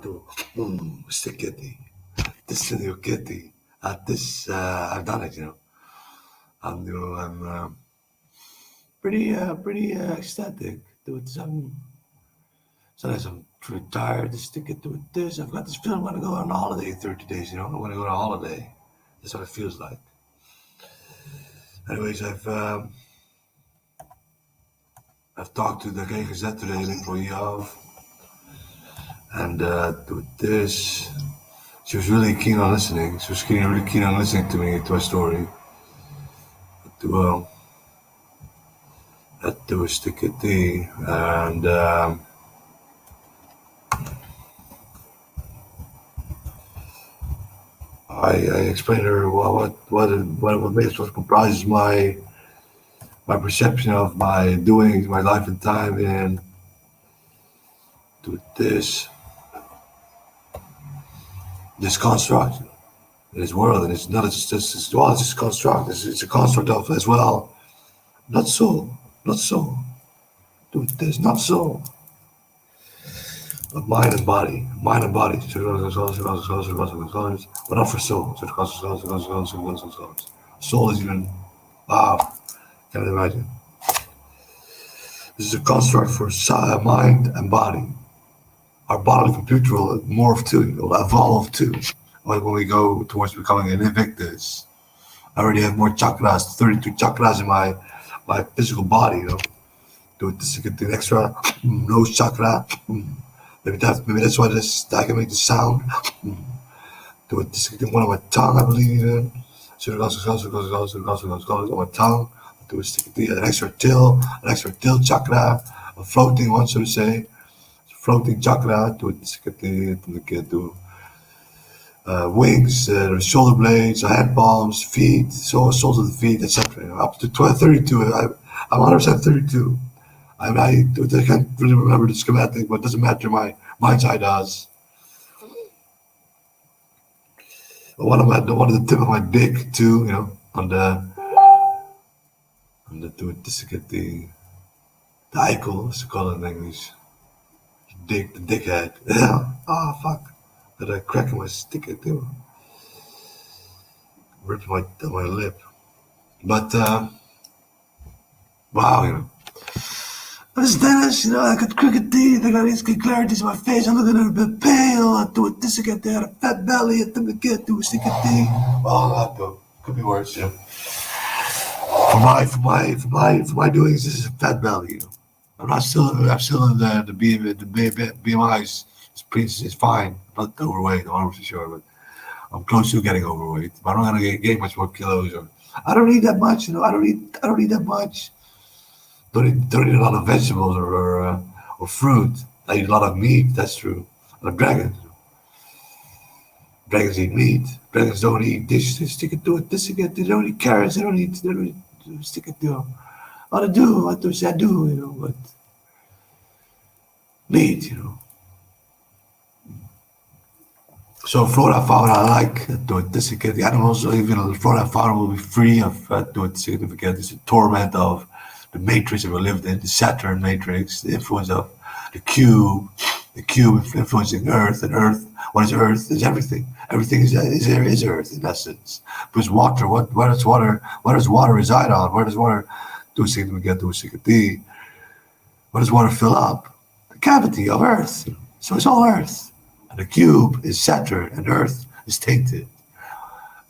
tu stickity, this kitty. This I've done it, I'm pretty ecstatic. Doing some. Sometimes I'm too tired to stick it to this. I've got this feeling I'm gonna go on holiday in 30 days. I'm gonna go on a holiday. That's what it feels like. Anyways, I've talked to the GGZ today, the employee of, and to this. She was really keen on listening. She was really keen on listening to me, to my story. To to stick it tea, and I explained to her what comprises my perception of my doings, my life and time, and to this construct, this world, and it's not just well, it's just a construct. It's a construct of as well. Not so, not so. To this, not so. Of mind and body, mind and body. But not for soul. Soul is even wow. Can't imagine. This is a construct for mind and body. Our bodily computer will morph too, will evolve too. Like when we go towards becoming an invictus. I already have more chakras, 32 chakras in my physical body, Do this to get the extra nose chakra. Maybe that's why I can make the sound. Do it this one on my tongue, I believe. So it goes on my tongue. Do it stick an extra tail chakra, a floating one, so to say. Floating chakra to wings, shoulder blades, hand palms, feet, soles of the feet, etc. Up to 32. I'm 100% 32. I can't really remember the schematic, but it doesn't matter. My mind's eye does. One of the tip of my dick too, on the the eikel, as they call it in English. The dickhead. Yeah. Oh fuck. That I crack my stick it too. Ripped my lip. But wow, This Dennis, I got crooked teeth, I got insecurities in my face, I'm looking a little bit pale, I do it this again, I had a fat belly, I think I get to a stick of tea. Well, could be worse, For my doings, this is a fat belly, I'm still in the BMI is fine. I'm not overweight, I'm 100% sure, but I'm close to getting overweight. But I'm not gonna gain much more kilos. I don't eat that much, I don't eat that much. Don't eat a lot of vegetables or fruit. I eat a lot of meat. That's true. A lot of dragons. Dragons eat meat. Dragons don't eat this. They stick it to it. This again. They don't eat carrots. They don't eat stick it to them. What I do, I do, but meat, So flora fauna, I like to it. This again. The animals, even the flora fauna, will be free of to it. Significant. It's a torment of the matrix that we lived in, the Saturn matrix, the influence of the cube influencing Earth, and Earth. What is Earth? Is everything. Everything is Earth in essence. Because water, where does water reside on? Where does water do something we get to a Where does water fill up? The cavity of Earth. So it's all Earth. And the cube is Saturn, and Earth is tainted.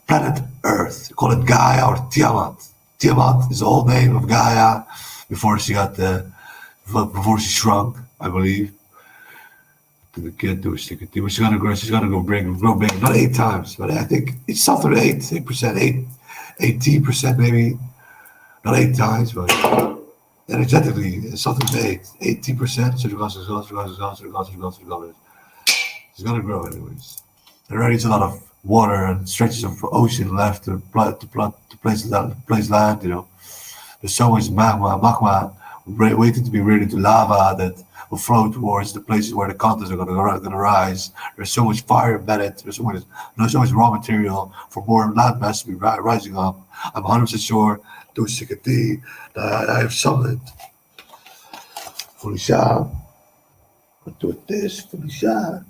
Planet Earth, call it Gaia or Tiamat. Tiamat is the old name of Gaia before she shrunk, I believe. To the kid to a stick it. She's gonna grow big, not 8 times, but I think it's something 8%, 18% maybe, not 8 times, but energetically it's something 18%. So she's gonna grow anyways. There already is a lot of water and stretches of ocean left to place land. There's so much magma waiting to be ready to lava that will flow towards the places where the continents are going to rise. There's so much fire embedded. There's so much raw material for more land mass to be rising up. I'm 100% sure to Sikati that I have summoned Felicia. Do this, Felicia.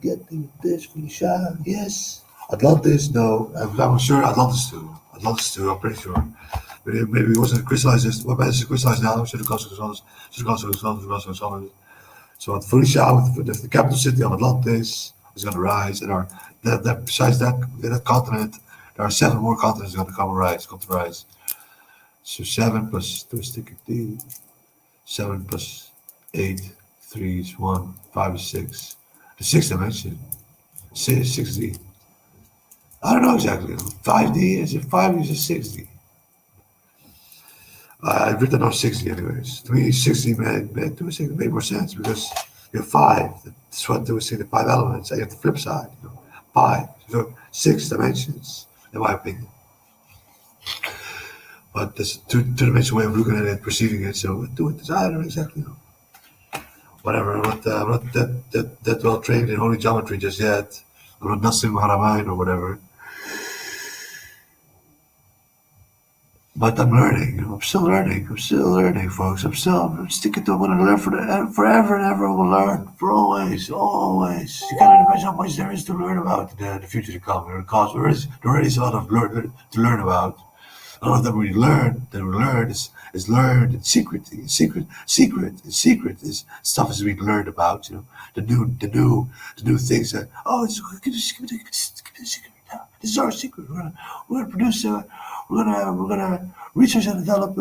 Getting this for the shot. Yes. Atlantis, no. I'm sure Atlantis too. Atlantis too, I'm pretty sure. Maybe it wasn't crystallized. What is crystallized now? Should have gone to the should have gone to the So Felicia, with the capital city of Atlantis, is going to rise, and besides that continent, there are seven more continents going to come to rise. So seven plus two is sticky D, seven plus eight, three is one, five is six. The sixth dimension, six D. I don't know exactly. Five D is it five? Is it six D? I've written down 60 anyways. To me, 60 made more sense because you have five. That's what they would say the five elements. I have the flip side, five. So six dimensions, in my opinion. But there's two-dimensional way of looking at it, perceiving it. So do it. I don't exactly know. Whatever. I'm not that well trained in holy geometry just yet. I'm not Nassim Haramein or whatever. But I'm learning. I'm still learning. I'm still learning, folks. I'm sticking to. I'm going to learn forever and ever. I will learn for always, always. You can't imagine how much there is to learn about the future to come. Because there is a lot of to learn about. A lot that we learn is learned in secret, secret is stuff is being learned about. The new things that give me the secret. This is our secret. We're gonna produce. We're gonna research and develop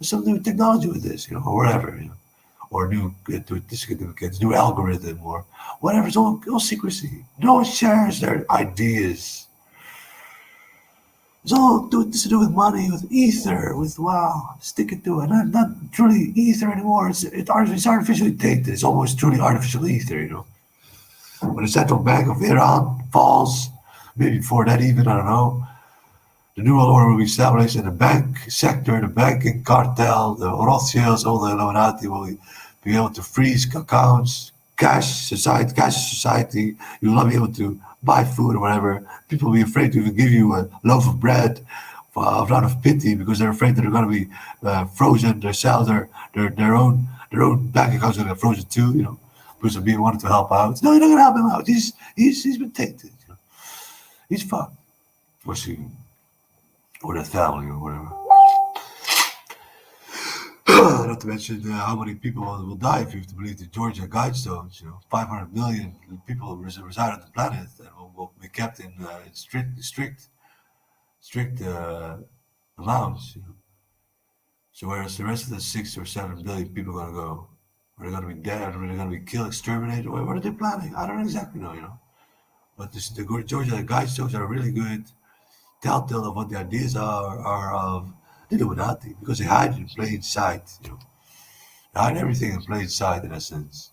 some new technology with this, or whatever, or new certificates, new algorithm, or whatever. It's all secrecy. No one shares their ideas. It's all this to do with money, with ether, with wow, stick it to it. Not truly ether anymore. It's artificially tainted. It's almost truly artificial ether. When the central bank of Iran falls, maybe before that even, I don't know. The new world order will be established in the bank sector, the banking cartel, the Rothschilds, all the Illuminati will be able to freeze accounts, cash society. You will not be able to buy food or whatever. People will be afraid to even give you a loaf of bread out of pity because they're afraid that they're going to be frozen. Their own bank accounts are going to get frozen too. Because of being wanted to help out. No, you're not going to help him out. He's been tainted. He's fucked. Or she, or that family or whatever. Not to mention how many people will die if you have to believe the Georgia Guidestones. 500 million people reside on the planet and will be kept in strict amounts. So whereas the rest of the 6 or 7 billion people are going to go, are they going to be dead? Are they going to be killed, exterminated? What are they planning? I don't exactly know. But the Georgia Guidestones are really good telltale of what the ideas are of the Illuminati because they hide it in plain sight. They hide everything in plain sight in a sense.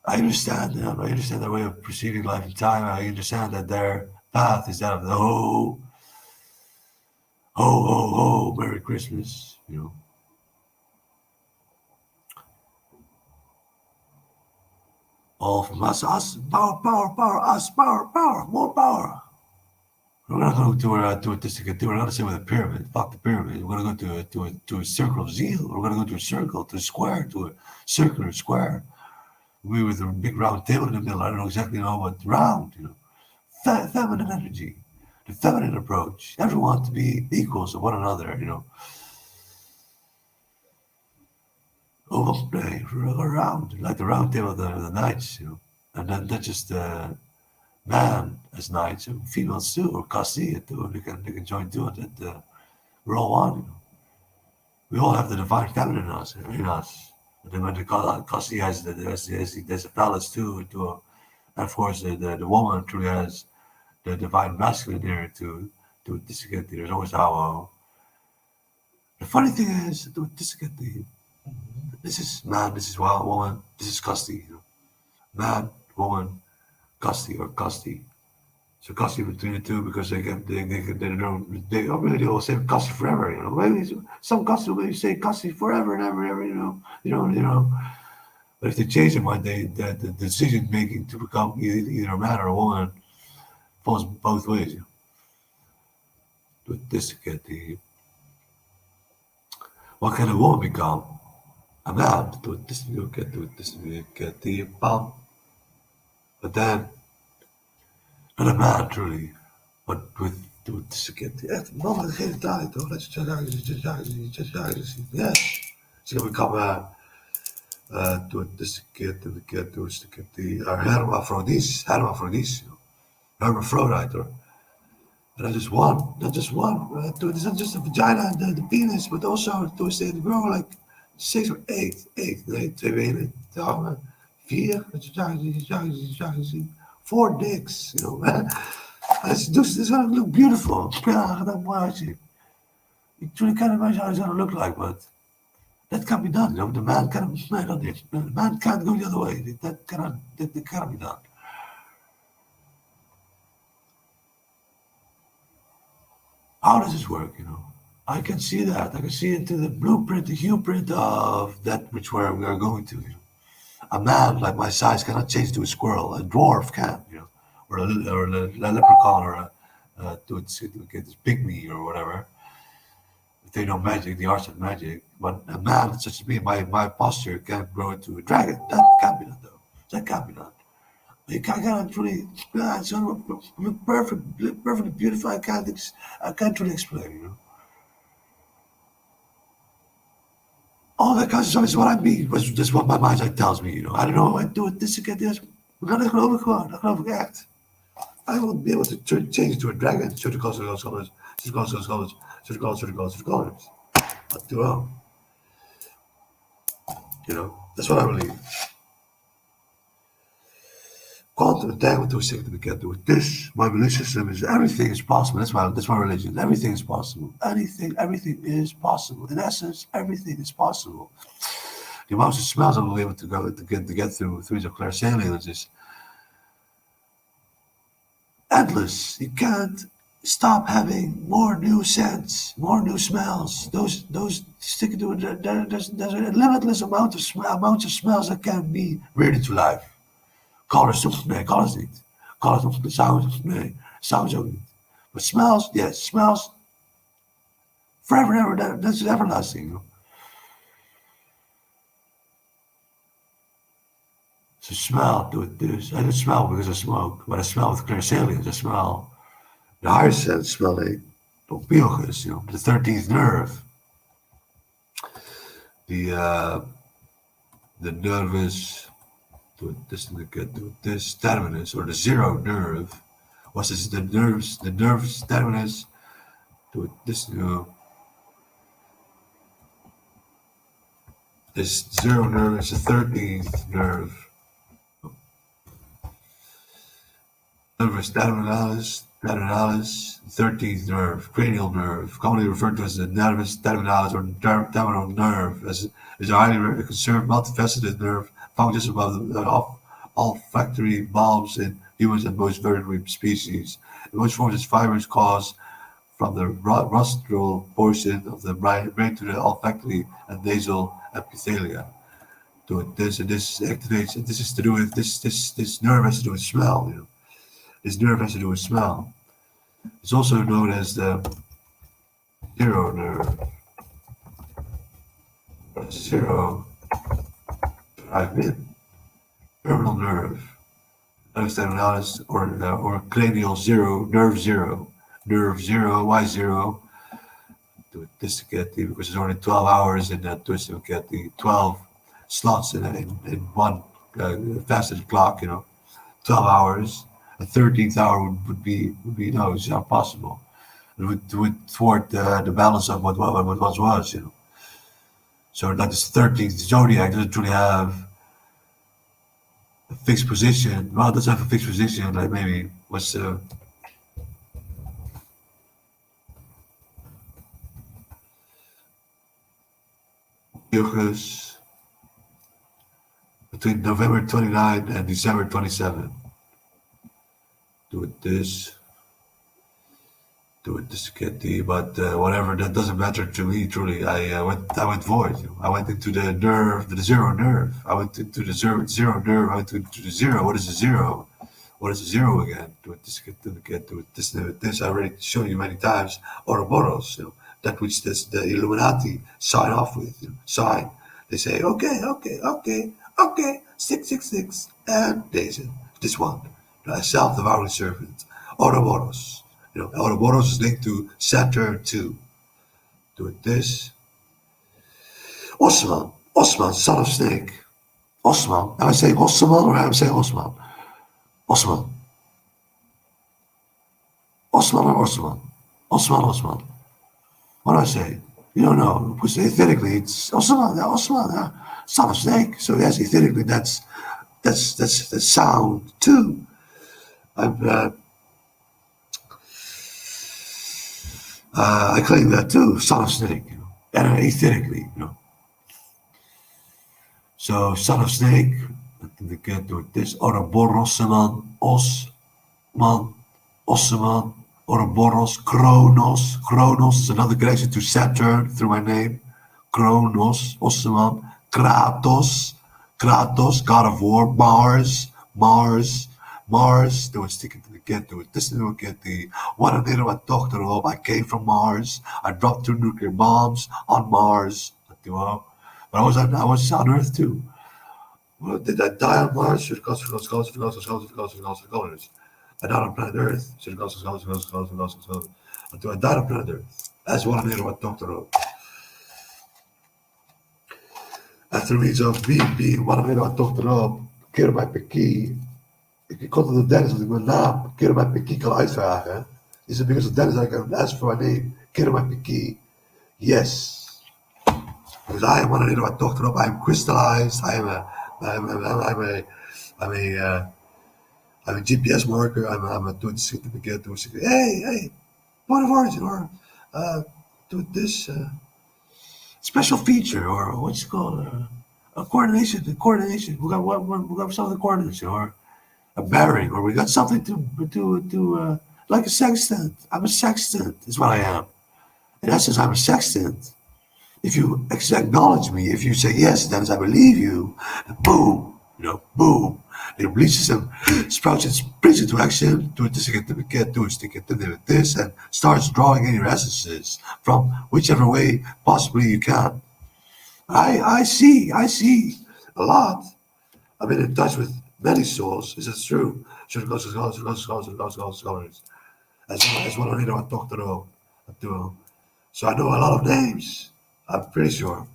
I understand. I understand their way of perceiving life and time. I understand that their path is that of the ho, Merry Christmas. All from us, power, us, power, more power. We're not going to to a district. We're not going to say with a pyramid. Fuck the pyramid. We're going to go to a circle of zeal. We're going to go to a circle, to a square, to a circular square. We with a big round table in the middle. I don't exactly know what round. Feminine energy, the feminine approach. Everyone to be equals of one another. Overplay around like the round table of the knights. And then not just man as knights, females too, or Kasi too. They can join too. That we're all one. We all have the divine feminine in us. And then when the Kasi there's a balance too. And of course, the woman truly has the divine masculine there to dissecate. There's always how. The funny thing is, to dissecate this is man, this is woman, this is Kasi. Man, woman, Kasi or Kasi. So Kasi between the two because they don't really all say Kasi forever. Maybe some Kasi will maybe say Kasi forever and ever. But if they change their mind, the decision making to become either a man or a woman falls both ways. To dissecate what can a woman become? A man. To dissecate the palm. But then, not a man truly, but with this again. Echt, man met de hele tijd hoor. Dat is yes. Ze gaan become door this kid, door this kid, die hermaphrodis, hermaphrodite hoor. Not just one, not just one. It's not just the vagina and the penis, but also to say the girl like six or eight, nee, twee benen, twee armen, vier, four dicks, you know, man. This is gonna look beautiful. Ja, dat mooi uitzien. You truly can't imagine how it's gonna look like, but that can't be done. You know, the man can't, man, not this. The man can't go the other way. That cannot be done. How does this work? You know, I can see that. I can see into the blueprint, the blueprint of that which where we are going to. You know, a man like my size cannot change to a squirrel. A dwarf can. You know, or a leprechaun or to get this pygmy or whatever. If they know magic, the arts of magic. But a man such as me, my posture can't grow into a dragon. That can't be done though. That can't be done. You can't really, it's gonna look perfect, perfectly beautiful. I can't really explain. You know, all that kind of stuff is what I mean. That's what my mind like tells me. You know, I don't know. I do it this again. This. We gotta geloof ik gewoon. Dat geloof ik echt. I won't be able to change it to a dragon. Should have gone to scholars. Should have gone to scholars. Should have gone. But well, you know, that's what I believe. Quantum entanglement to a second we can do it. This, my belief system is everything is possible. That's my religion. Everything is possible. Everything is possible. In essence, everything is possible. The amount of smells I will be able to get through the clairsalience is endless. You can't stop having more new scents, more new smells. Those stick to it. There's a limitless amounts of smells that can be reared into life. Colors soms mee, colors niet. Colors soms sounds mee, sounds ook niet. But smells, yes, smells forever and ever. That's everlasting. You know? So smell, do it this. I don't smell because I smoke, but I smell with clairsalience. I smell the higher sense smelling opioids, you know, the 13th nerve, the nervous, do this terminus or the zero nerve. What's this? The nerves terminus, do this, you know, this zero nerve is the 13th nerve. Nervus terminalis, 13th nerve, cranial nerve, commonly referred to as the nervus terminalis or terminal nerve, is a highly conserved, multifaceted nerve found just above the olfactory bulbs in humans and most vertebrate species. It most forms its fibers cause from the rostral portion of the brain to the olfactory and nasal epithelia. This activates. This is to do with this nerve has to do with smell. You know. This nerve has to do with smell. It's also known as the zero nerve. Zero. I've been terminal nerve. Terminalis or cranial zero, nerve zero. Nerve zero, why zero? This to get the, because there's only 12 hours in that twist to get the 12 slots in one faceted clock, you know, 12 hours. A 13th hour would be no, it's not possible. It would thwart the balance of what once was, you know. So like this 13th zodiac doesn't truly have a fixed position. Well, it doesn't have a fixed position. Like maybe what's between November 29 and December 27. Do it this to get the, but whatever, that doesn't matter to me truly. I went void. You know. I went into the nerve, the zero nerve. I went into the zero nerve. I went into the zero. What is a zero? What is a zero again? Do it this get to it this. I already shown you many times. Ouroboros, you know, that which the Illuminati sign off with. You know, sign. They say okay, 666, and they say This one, the self-devouring serpent, Ouroboros. Ouroboros is linked to Saturn too. Do it this. Osman, son of snake. Osman. Am I saying Osman or am I saying Osman? Osman. Osman or Osman? Osman. What do I say? You don't know, because ethically it's Osman, son of snake. So yes, ethically that's the sound too. I'm, I claim that too, son of snake, and ethically. So son of snake, we get to this Ouroborosman, Osman, Osman, Ouroboros, Kronos. Kronos is another connection to Saturn through my name. Kronos, Osman, Kratos, God of War, Mars. Då är sticket to the get to it. This is what get the what I did about Dr. Hope. I came from Mars. I dropped 2 nuclear bombs on Mars. But I was on Earth too. Well, did I die on Mars? Should go. I died on planet Earth. Should go. Until I died on planet Earth. That's what I did about Dr. Hope. Efter iets of being wat ik aan toch erop, keer mijn pekie. Ik kon tot Dennis, als ik mijn naam, keer mijn pekie kan uitvragen. Is it because of Dennis I can ask for my name? Keer mijn pekie. Yes. Because I am what I about Dr. Up. I'm crystallized. I'm a GPS marker. I'm a doing this to get to hey, point of origin or do this special feature or what's it called a coordination. We got some of the coordinates or a bearing or we got something to like a sextant. I'm a sextant is what I am. In essence, I'm a sextant. If you acknowledge me, if you say yes, then I believe you, boom, boom. It releases and sprouts and springs into action, do this, and starts drawing in your essences from whichever way possibly you can. I see a lot. I've been in touch with many souls. Is it true? As well I need to talk to them. So I know a lot of names. I'm pretty sure.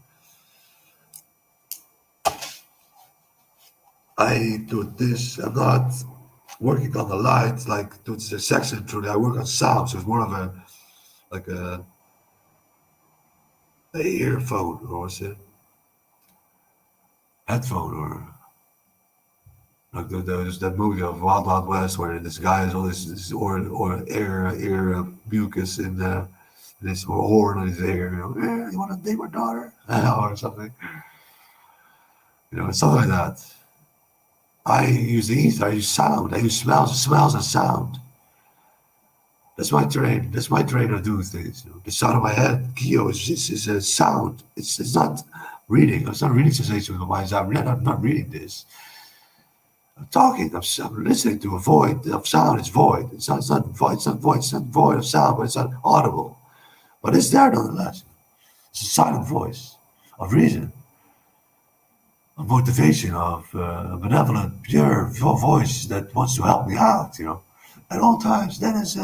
I do this. I'm not working on the lights like do the section truly. I work on sound, so it's more of a like a earphone or what's it? Headphone or like there's that movie of Wild Wild West where this guy has all this or air mucus in this horn on his ear, you want to date my daughter? Or something. Something like that. I use the ether, I use sound, I use smells and sound. That's my terrain. That's my terrain to do things. The sound of my head, Kyo, is a sound. It's not reading. It's not reading sensation with my eyes. I'm not reading this. I'm talking. I'm listening to a void of sound. It's void. It's not void. It's not void. It's not void of sound, but it's not audible. But it's there nonetheless. It's a silent voice of reason, of motivation, of a benevolent, pure voice that wants to help me out, at all times. Then it's,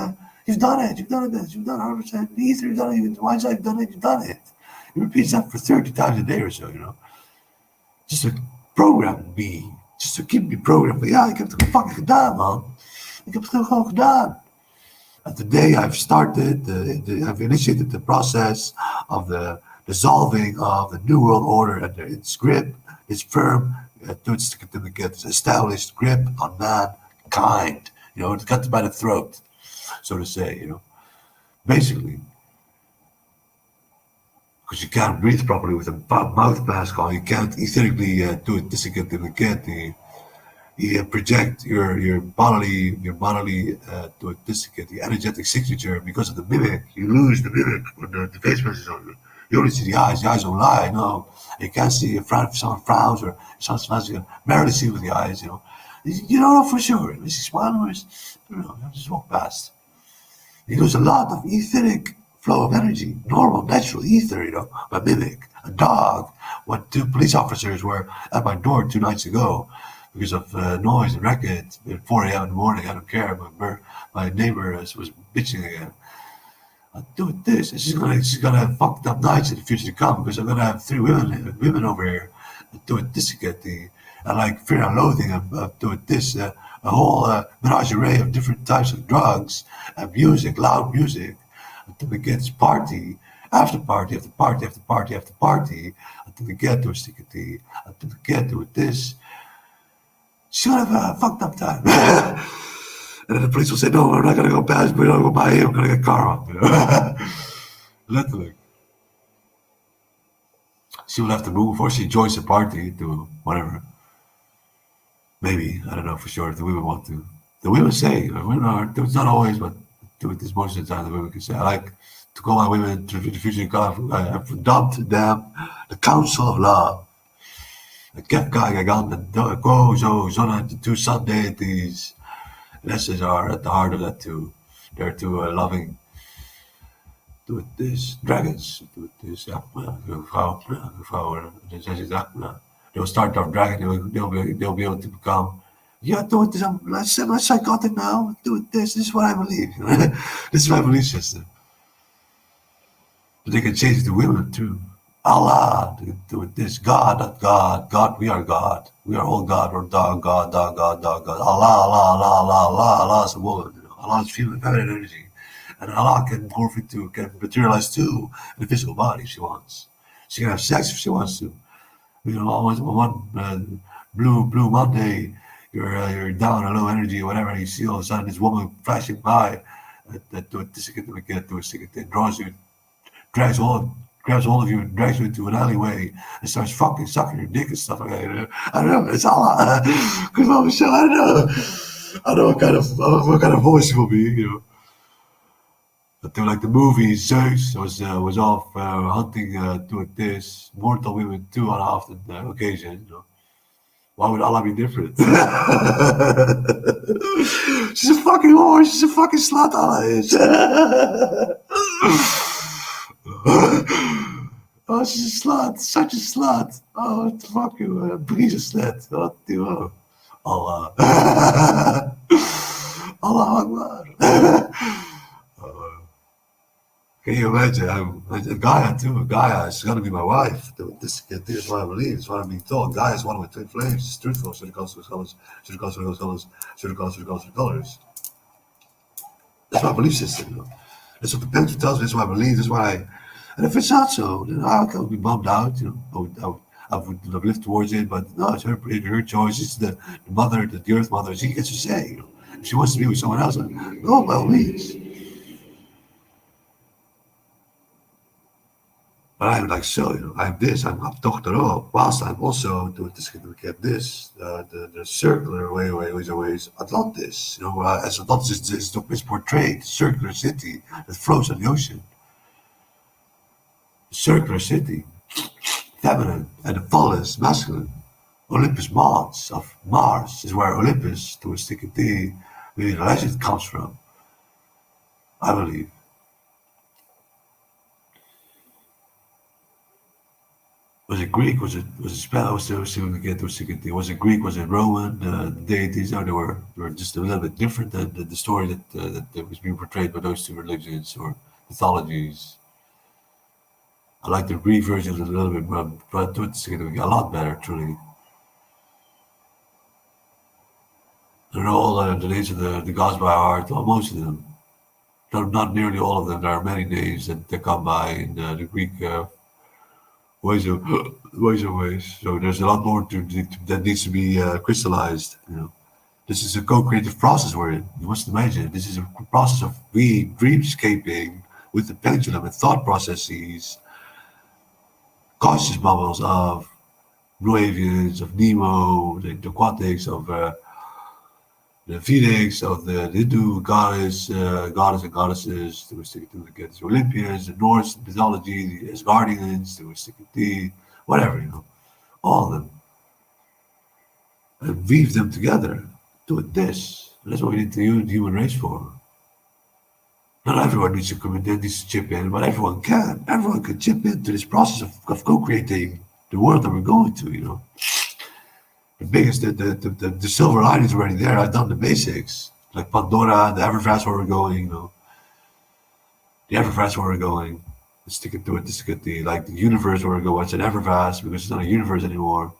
you've done it, you've done it, you've done it 100%. The ether, you've done it, the mindset, you've done it, you've done it. He repeats that for 30 times a day or so, Just to program me, just to keep me programmed. But ik heb het fucking gedaan, man. Ik heb het gewoon gedaan. And today I've started, I've initiated the process of the dissolving of the New World Order and its grip, its firm, to get its established grip on mankind. It's got by the throat, so to say, Basically. Because you can't breathe properly with a mouth mask on. You can't etherically do it. This again, you project your bodily to the energetic signature because of the mimic. You lose the mimic when the face message on you. You only see the eyes. The eyes don't lie. No, you can't see if someone frowns or someone smiles. You can barely see with the eyes. You don't know for sure. Is he smiling or you just walk past. You lose a lot of etheric flow of energy, normal, natural ether. By mimic. A dog. When 2 police officers were at my door 2 nights ago. because of noise and racket at 4 a.m. in the morning. I don't care. My neighbor was bitching again. I'll do it this. And she's gonna have fucked up nights in the future to come because I'm gonna have 3 women over here. I'll do it this again. And like fear and loathing. I'm doing this. A whole menagerie of different types of drugs and music, loud music, until we get this party after party after party after party after party until we get to a stick of tea, until we get to this. She's gonna have a fucked up time. And then the police will say, no, we're not going to go past, we're going to go by here, we're going to get karma. You know? Literally. She will have to move, or she joins the party to whatever. Maybe, I don't know for sure if the women want to. The women say, women are, it's not always, but this most of the time the women can say, I like to call my women to the future God. I've dubbed them the Council of Love. Ik heb gegaan met go zo zonne two Sunday these lessons are at the heart of that too. They're too loving. Do it this dragons. Do it this. Ja, vrouwen. Dan zeggen ze ja. They'll start off dragon. They'll be able to become. Yeah, do it this. I'm psychotic now. Do it this. This is what I believe. This is my belief system. But they can change it to women too. Allah, do it this. God, not God. God, we are God. We are all God. Or dog, God, dog, God, dog, God. Allah is a woman. You know? Allah is feminine energy. And Allah can can materialize too in a physical body if she wants. She can have sex if she wants to. You know, always one blue Monday, you're down a low energy or whatever, and you see all of a sudden this woman flashing by that draws you, grabs all of you and drags you into an alleyway and starts fucking sucking your dick and stuff like that. You know? I don't know. It's Allah. Because I'm sure I don't know. I don't know what kind of voice it will be. You know. But like the movie Zeus was off hunting to this mortal women too on often occasion. You know. Why would Allah be different? She's a fucking whore. She's a fucking slut. Allah is. Oh, she's a slut. Such a slut. Oh, what the fuck you? Breeze a slut. Oh, dude. Allah. Allah Akbar. Can you imagine? Gaia too. Gaia is gonna be my wife. This is what I believe. It's what I'm being told. Gaia is one of my twin flames. It's truthful. Should it goes to colors. Should it goes to colors. Should it goes to colors. That's my belief system. You know? That's what the pendulum tells me. That's what I believe. That's why. And if it's not so, then I would be bummed out. You know, I would have lived towards it. But no, it's her choice. It's the mother, the earth mother. She gets to say. You know, if she wants to be with someone else, oh, by all means. But I'm like, so, you know, I'm this, I'm toch erop, whilst I'm also doing this, we get this, the circular ways, Atlantis, you know, as Atlantis is portrayed, circular city that flows on the ocean. Circular city, feminine, and the fullest masculine. Olympus Mons of Mars is where Olympus, to a stick of tea, the legend comes from, I believe. Was it Greek? Was it Spanish? Was it Greek? Was it Roman? The deities? No, they were just a little bit different than the story that was being portrayed by those two religions or mythologies. I like the Greek version a little bit, but it's a lot better, truly. I know all the names of the gods by heart, well, most of them. Not nearly all of them. There are many names that come by in the Greek. Ways. So there's a lot more that needs to be crystallized. You know, this is a co-creative process we're in. You must imagine this is a process of dreamscaping with the pendulum and thought processes, conscious bubbles of Blue Avians, of Nemo, the Quantics, of the Phoenix, of the Hindu goddess and goddesses, they were sticking to the Olympians, the Norse mythology, the Asgardians, they were sticking to whatever, you know, all of them. And weave them together, do it this. That's what we need to use the human race for. Not everyone needs to come in, needs to chip in, but everyone can. Everyone can chip into this process of co-creating the world that we're going to, you know. The biggest, the silver lining is already there. I've done the basics, like Pandora, the Everfast where we're going, the Everfast where we're going. Let's stick it to it. Let's get the like the universe where we're going. It's an Everfast because it's not a universe anymore.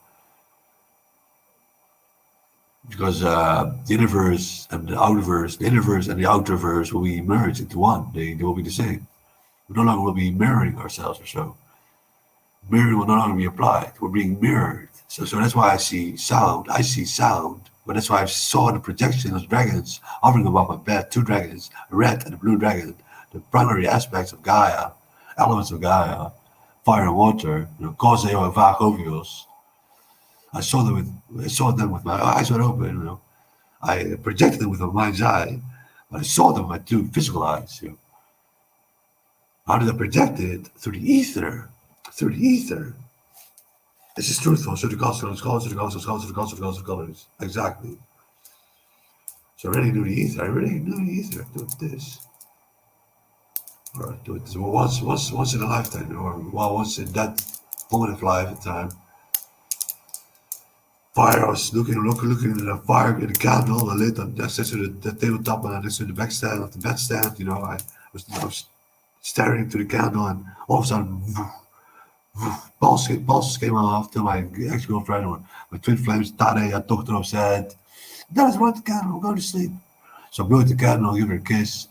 Because the universe and the outerverse, the innerverse and the outerverse will be merged into one. They will be the same. We no longer will be mirroring ourselves or so. Mirroring will no longer be applied. We're being mirrored. So that's why I see sound. I see sound. But that's why I saw the projection of dragons hovering above my bed. Two dragons, a red and a blue dragon. The primary aspects of Gaia, elements of Gaia, fire and water, Coseo and Vagovios. I saw them with my eyes wide open, I projected them with my mind's eye, but I saw them with my two physical eyes, How did I project it? Through the ether. Through the ether. This is truthful. So the colors, the colors. Exactly. So I already knew the ether. I already knew the ether. Do this. Or do it this. Well, once in a lifetime, or once in that moment of life and time. Fire, I was looking at the fire in the candle, I lit on next to the tabletop and next to the backstand of the bedstand, I was staring into the candle and all of a sudden, pulses came off to my ex-girlfriend or my twin flames, Tade, I talked to her, said, "That is what the candle, go to sleep." So I blew out the candle, give her a kiss.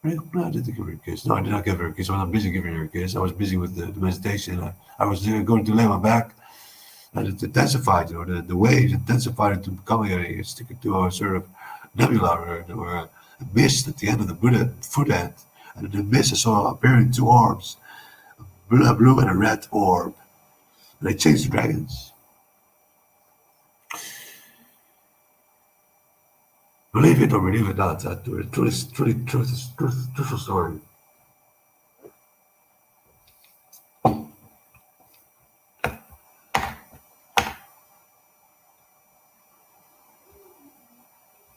No, I didn't give her a kiss. No, I did not give her a kiss. I was not busy giving her a kiss. I was busy with the meditation. I was going to lay on my back. And it intensified, the waves intensified into becoming a stick to a sort of nebula or a mist at the end of the Buddha foot end. And in the mist, I saw appearing two orbs, a blue and a red orb. And they chased the dragons. Believe it or believe it not, that truthful story.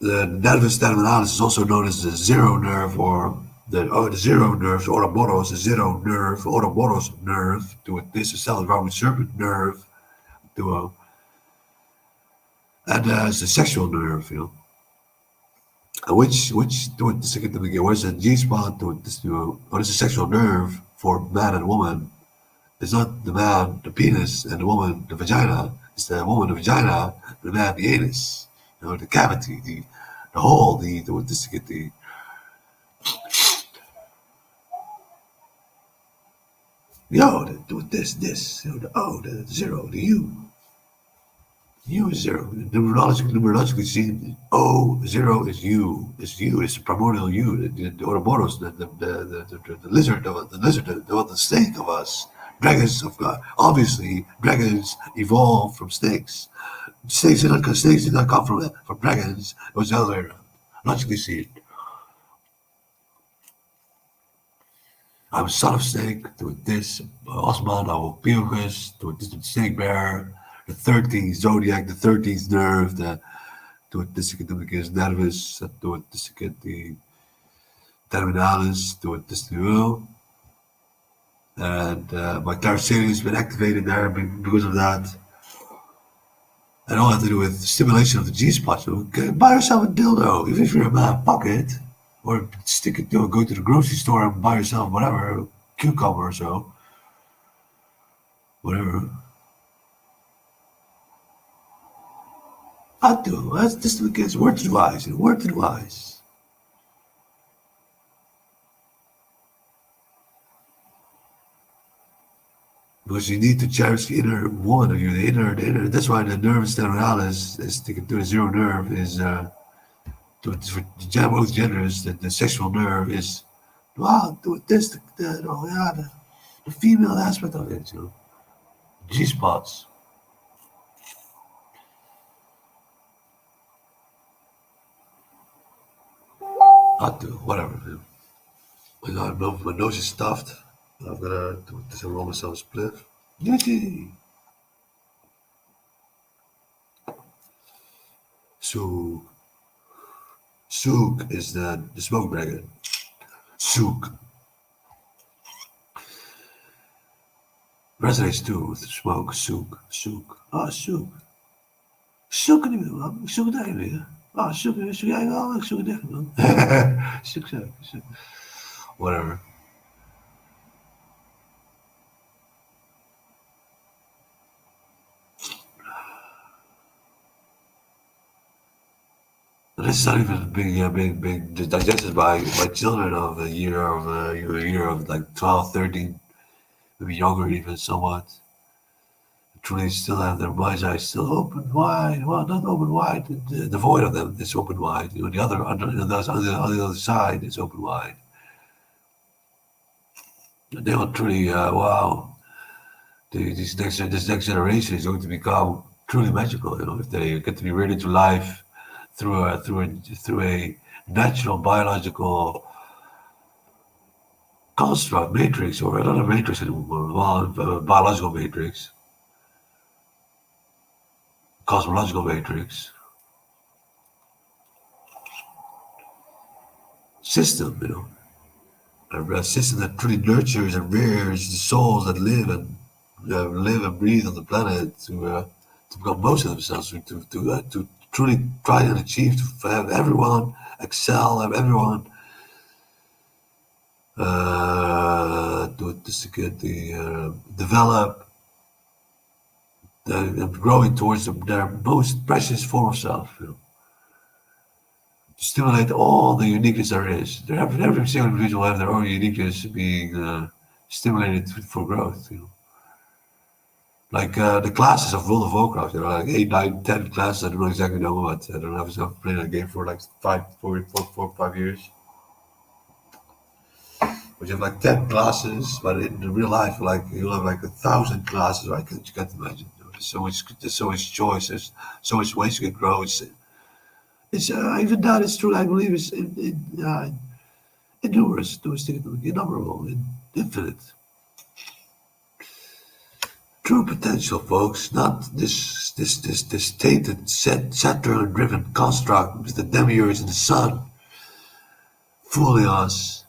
The nervus terminalis is also known as the zero nerve or the zero nerve, the Ouroboros, the zero nerve, Ouroboros nerve, to a this cell environment serpent nerve, to a, and it's the sexual nerve, which to the second to begin, where's the G spot to this to what is the sexual nerve for man and woman? It's not the man, the penis, and the woman, the vagina. It's the woman, the vagina, the man, the anus, the cavity, the hole, the the zero, the U is zero. Numerologically seen, O0 is U. It's the primordial U. The Ouroboros, the lizard, the snake of us. Dragons of God. Obviously, dragons evolved from snakes. Snakes did not come from dragons. It was the other way around. Logically seen. I'm a son of snake, to this Osman, Awopilgus, to this snake bear, the 13th zodiac, the 13th nerve, to this nervus, to this the terminalis, to this will. And my claricedia has been activated there because of that. And all that to do with stimulation of the G spot. So buy yourself a dildo, even if you're a man, pocket. Or stick it to go to the grocery store and buy yourself whatever, a cucumber or so. Whatever. I do. That's just because word to the wise, word to the wise. Because you need to cherish the inner one of you, the inner. That's why the nervus terminalis is sticking to the zero nerve is for both genders. The sexual nerve is do this, the female aspect of it, G spots. I do whatever. My nose is stuffed. I'm gonna do this and roll myself a spliff. Yay! So, Sook is the smoke dragon. Sook. Resonates too with smoke. Sook. Ah, Sook. Zoek niet meer, man. Ik zoek het niet meer. Ah, zoek jij wel? Ik zoek het echt, man. Zoek. Whatever. This is not even being digested by children of a year of like 12, 13, maybe younger even somewhat. Truly still have their mind's eyes still open wide. Well, not open wide. The void of them is open wide. The other on the other side is open wide. They will truly wow. This next generation is going to become truly magical. If they get to be ready to life through a natural biological construct matrix, or not a matrix anymore, well, a biological matrix, cosmological matrix system. A system that truly nurtures and rears the souls that live and breathe on the planet to become most of themselves, to truly try and achieve, to have everyone excel, have everyone develop, growing towards their most precious form of self. To stimulate all the uniqueness there is. Every single individual have their own uniqueness being stimulated for growth. Like the classes of World of Warcraft, like 8, 9, 10 classes. I don't know exactly know what. I don't have I've played that game for like 5 years. But you have like 10 classes, but in the real life, like you'll have like 1,000 classes. Right? You can't imagine. There's so much choice. There's so much ways you can grow. It's even that is true. I believe it's numerous, innumerable, infinite. True potential, folks, not this tainted, Saturn-driven construct with the demiurge and the sun fooling us.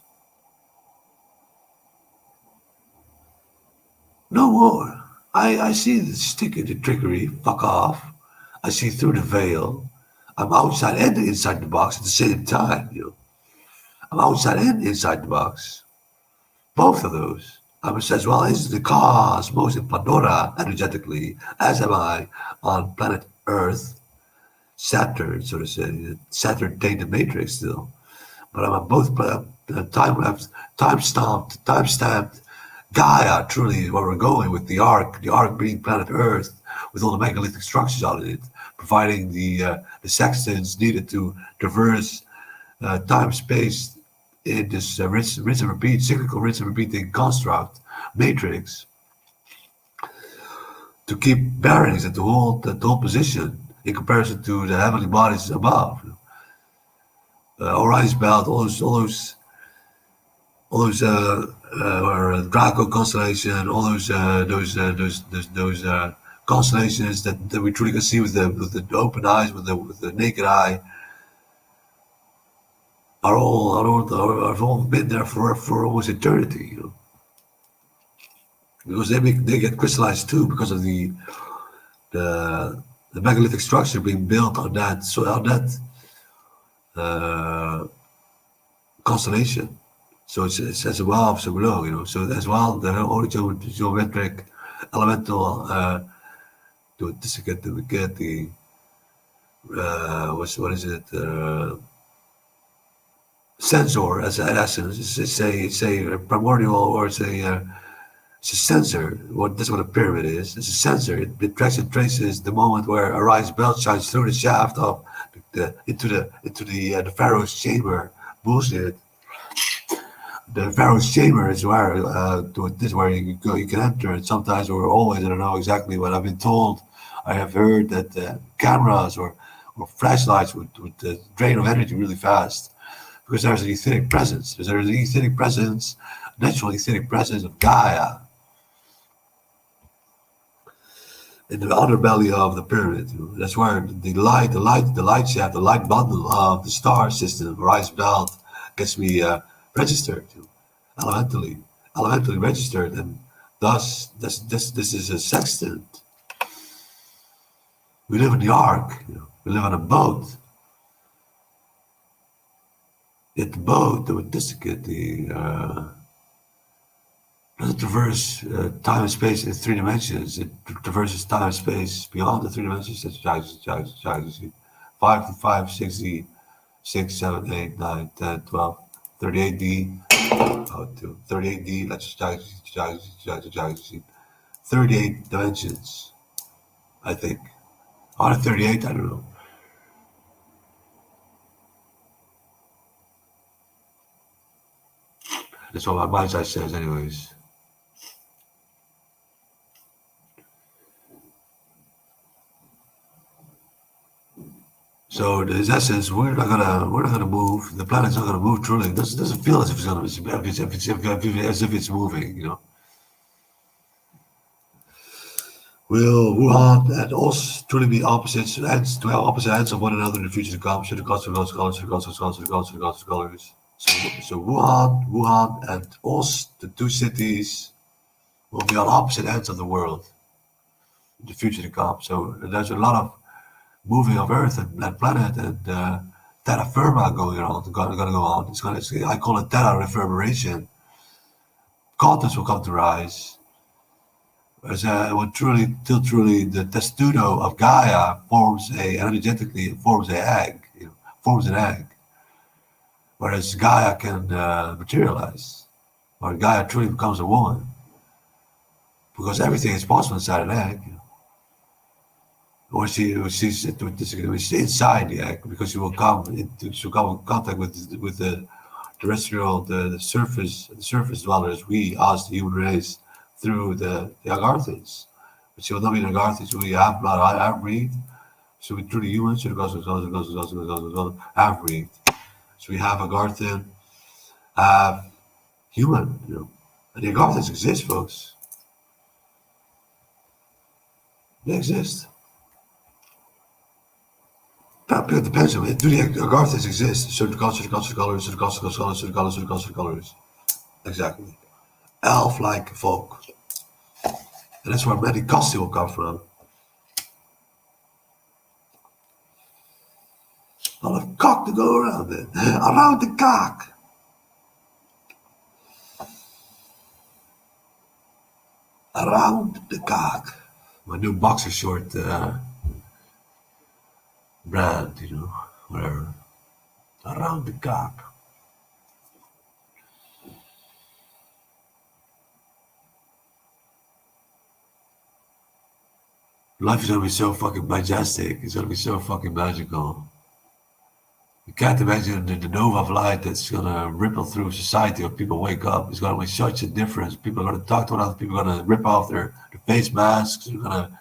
No more. I see the stick in the trickery. Fuck off. I see through the veil. I'm outside and inside the box at the same time. I'm outside and inside the box. Both of those. I'm as well as the cosmos in Pandora energetically, as am I on planet Earth, Saturn, so to say. Saturn tainted matrix still. But I'm on both time stamped Gaia, truly where we're going with the arc being planet Earth, with all the megalithic structures on it, providing the sextants needed to traverse time space in this rinse and repeat, cyclical rinse and repeating construct matrix to keep bearings and to hold position in comparison to the heavenly bodies above. Orion's belt, or Draco constellation, all those constellations that we truly can see with the open eyes, with the naked eye, are all been there for almost eternity. Because they get crystallized too because of the megalithic structure being built on that constellation. So it's as well so below, So as well the whole geometric elemental to get the what is it sensor as an essence. It's a primordial, or it's a sensor. That's what a pyramid is. It's a sensor. It tracks and traces the moment where Orion's belt shines through the shaft of into the Pharaoh's chamber. Bullshit. The Pharaoh's chamber is where this is where you go. You can enter, and sometimes or always. I don't know exactly what I've been told. I have heard that cameras or flashlights would drain of energy really fast because there's an etheric presence. There's an etheric presence, natural etheric presence of Gaia in the underbelly of the pyramid. That's where the light shaft, the light bundle of the star system, Orion's belt, gets me registered, elementally registered, and thus this is a sextant. We live in the ark. We live on a boat. Yet the boat, the ticket, doesn't traverse time and space in three dimensions. It traverses time and space beyond the three dimensions. That's galaxy, 5 to 5, 6D, 6, 7, 8, 9, 10, 12, 38D, 38D, that's galaxy, 38 dimensions, I think. Out of 38, I don't know. That's what my mind's eye says, anyways. So in essence, we're not gonna move. The planet's not gonna move. Truly, it doesn't feel as if it's gonna, as if it's moving. Will Wuhan and us truly be opposites ends to have opposite ends of one another in the future to come? Should the gods, scholars. So Wuhan, and us, the two cities, will be on opposite ends of the world in the future to come. So there's a lot of moving of Earth and planet and terra firma going to go on. I call it terra reverberation. Continents will come to rise. When truly the testudo of Gaia energetically forms an egg, whereas Gaia can materialize, or Gaia truly becomes a woman, because everything is possible inside an egg. Or she's inside the egg, because she'll come in contact with the terrestrial, the surface dwellers, we, us, the human race, through the Agarthas. But she will not be an Agartha, she will be half blood, half breed. So we truly human, so it goes, half breed. So we have Agarthan, have human, And the Agarthas exist, folks. They exist. It depends on it. Do the Agarthas exist? Certain colors. Exactly. Elf-like folk. And that's where many costumes will come from. A lot of cock to go around it. Around the cock. Around the cock. My new boxer short brand, whatever. Around the cock. Life is gonna be so fucking majestic. It's gonna be so fucking magical. You can't imagine the nova of light that's gonna ripple through society when people wake up. It's gonna be such a difference. People are gonna talk to one another. People are gonna rip off their face masks. They're gonna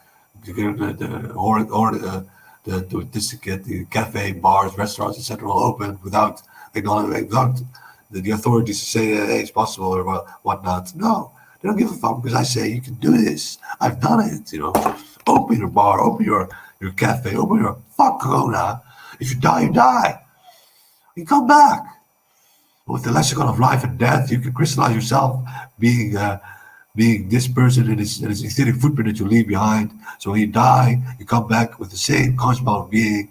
the cafe, bars, restaurants, etc. will open without the authorities to say hey, it's possible or whatnot. No, they don't give a fuck because I say you can do this. I've done it. Open your bar, open your cafe, open your fuck Corona. If you die, you die. You come back. With the lexicon of life and death, you can crystallize yourself being this person and its etheric footprint that you leave behind. So when you die, you come back with the same conscious of being.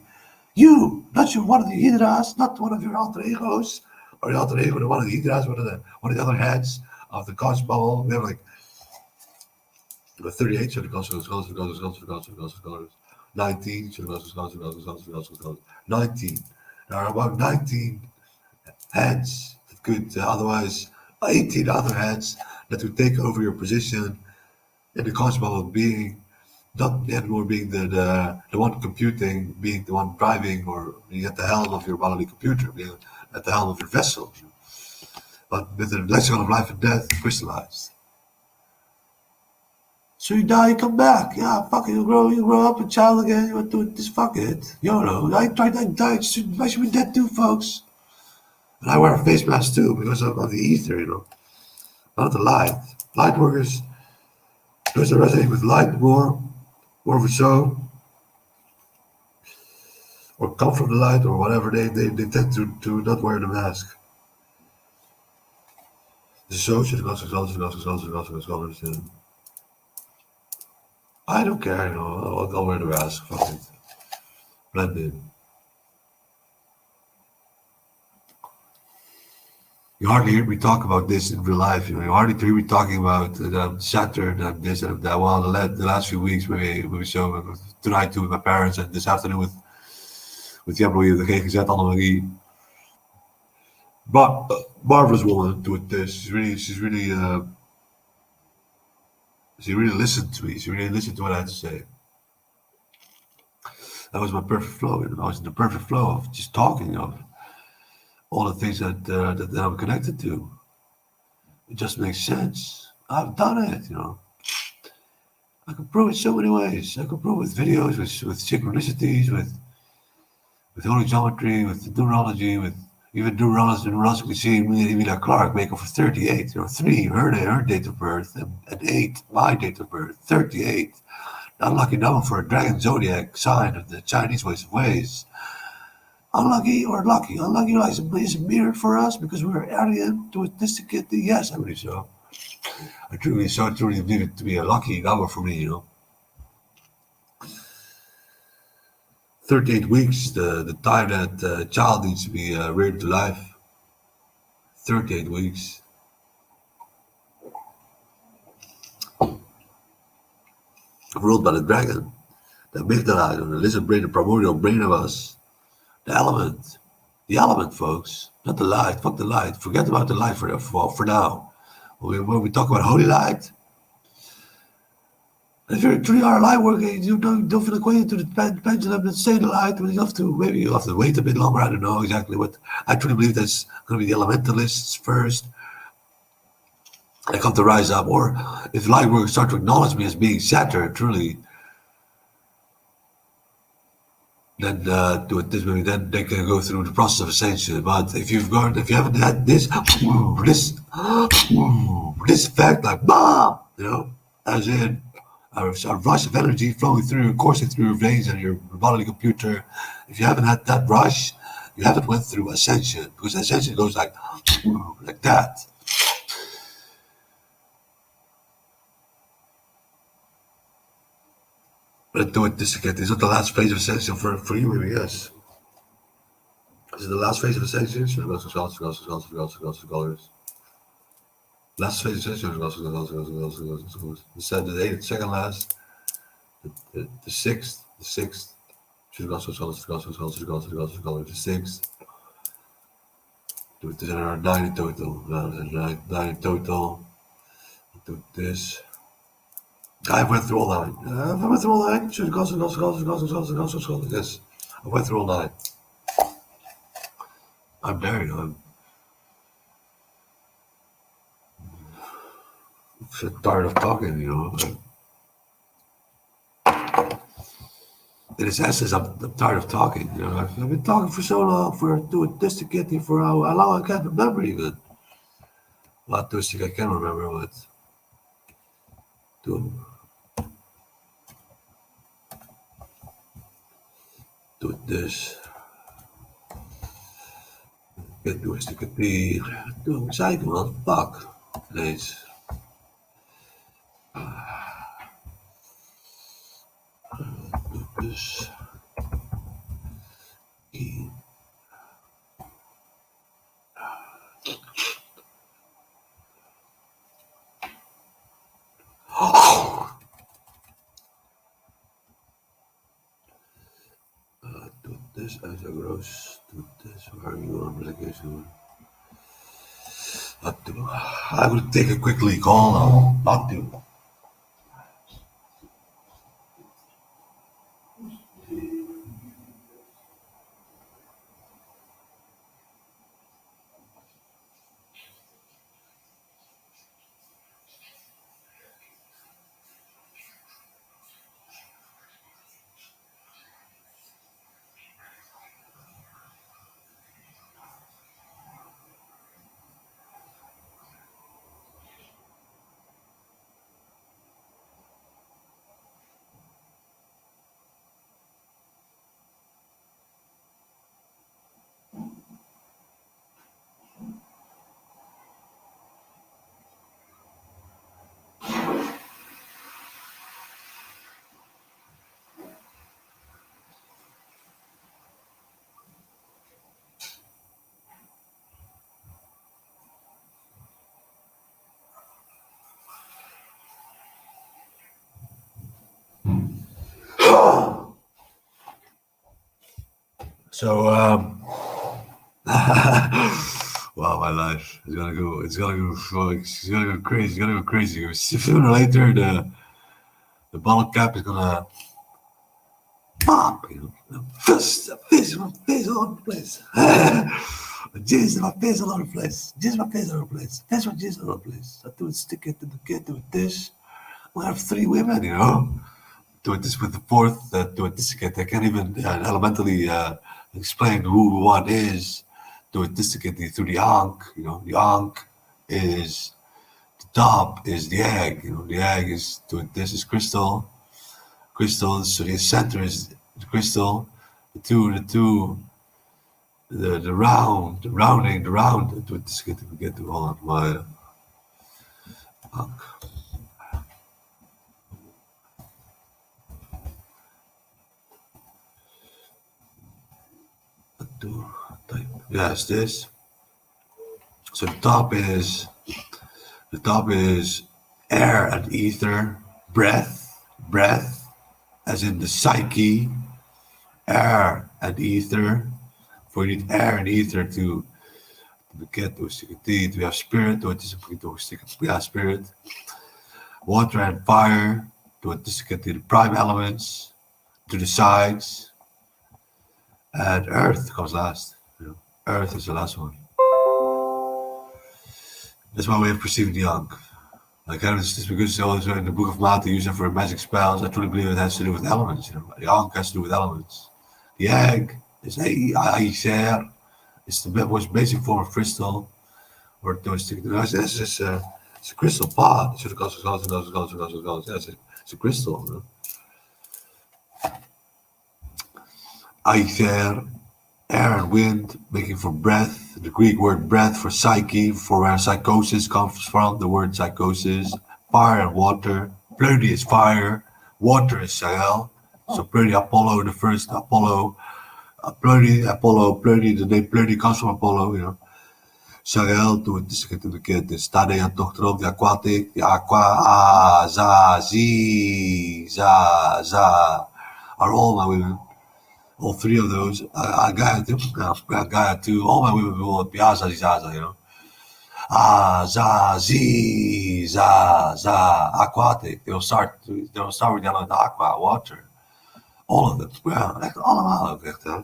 You, not one of the hydras, not one of your alter egos, or the alter ego, one of the hydras, one of the other heads of the conscious bubble. We have like 38, so the conscious 19, so the conscious 19. There are about 19 heads that could otherwise 18 other heads that would take over your position in the conscious bubble, being not anymore being the one computing, being the one driving or being at the helm of your bodily computer, being at the helm of your vessel, but with the lexicon of life and death crystallized. So you die, you come back. Yeah, fuck it. You grow up a child again. You want to do it. Just fuck it. YOLO. I died. I should be dead too, folks. And I wear a face mask too because of the ether, not the light. Light workers, those that resonate with light more for so, or come from the light or whatever, they tend to not wear the mask. The social, I don't care, you know. I'll wear the mask. Fuck it. Blend in. You hardly hear me talk about this in real life. You know, you hardly hear me talking about that I'm shattered and this and that. Well, the last few weeks, maybe so. Tonight too with my parents, and this afternoon with the employee of the GGZ, Annemarie. But marvelous woman doing this. She really listened to me. She really listened to what I had to say. That was my perfect flow. You know, I was in the perfect flow of just talking of all the things that I'm connected to. It just makes sense. I've done it. You know, I can prove it so many ways. I can prove with videos, with synchronicities, with holy geometry, with neurology, with even neurologically seeing Emilia Clark make her for 38. You know, 3, her date of birth, and 8, my date of birth, 38. Unlucky number for a dragon zodiac sign of the Chinese ways. Unlucky or lucky? Unlucky is a mirror for us because we're alien to sophisticated. Yes, I believe so. Truly believe it to be a lucky number for me, you know. 38 weeks, the time that a child needs to be reared to life. 38 weeks. Ruled by the dragon, the amygdala, the lizard brain, the primordial brain of us. The element. The element, folks. Not the light. Fuck the light. Forget about the light for now. When we talk about holy light, if you're a 3 hour light working, you don't feel acquainted to the pendulum and say the light, but you have to wait a bit longer. I don't know exactly what. I truly believe that's going to be the elementalists first. They come to rise up, or if light work start to acknowledge me as being Saturn, truly, then do it this way. Then they can go through the process of ascension. But if you haven't had this effect, like bah, you know, as in a rush of energy flowing through, coursing through your veins and your bodily computer. If you haven't had that rush, you haven't went through ascension because ascension goes like that. But do it this again. Is it the last phase of ascension for you? Maybe yes. Is it the last phase of ascension? Sure, scholars. Last phase of ascension. The second last, the sixth, the sixth. The sixth. There are 9 in total. 9 in total. Do this. I went through all 9. I went through all 9. Yes, I went through all 9. I'm there, you know. I'm tired of talking, you know. In its essence, I'm tired of talking. You know, I've been talking for so long for doing this to get here for how long I can't remember even. Not this I can remember, but doing this. Get doing to get the doing exciting man. Fuck. Ineens. Dus. Doe this as a gross. Doe this waar you on medication. Not do. I will take a quick leak. Hold on. Not do. So, wow, my life is gonna go. It's gonna go. It's gonna go crazy. It's gonna go crazy. Sooner or later, the bottle cap is gonna pop. Fist all over the place. Jizz in my face all over the place. Jizz in my face all over the place. That's what jizz all over the place. I do it, stick it to the kid with this. We have three women, Do it this with the fourth. Do it this kid. I can't even elementally explain who what is. Do it this kid through the ankh. The ankh is the top is the egg. The egg is do it. This is crystal. Crystal. So the center is the crystal. The rounding, the round. Do it this kid. We get to hold on my ankh. Yes, this. So the top is air and ether, breath, as in the psyche, air and ether. For you need air and ether to get to have spirit, to have spirit. Water and fire to the prime elements, to the sides, and earth comes last. Earth is the last one. That's my way of perceiving the young. Like just because also in the book of Maat they use it for magic spells, I truly believe it has to do with elements. The young has to do with elements. The egg is Aiser. It's the most basic form of crystal. Or it's a crystal pot. It's a crystal. Aiser, air and wind, making for breath. The Greek word breath for psyche, for where psychosis comes from, the word psychosis. Fire and water. Pleury is fire. Water is Sahel. So Pleury, Apollo, the first Apollo. Pleury, the name Pleury comes from Apollo, Sahel, to the kid, the stade and tochter, the aquatic, the aqua, za, are all my women. All three of those. I got to. All my women will be Zaza, za, aquatic. They'll start with the aqua, water. All of them. Ja, echt allemaal ook echt. Hè.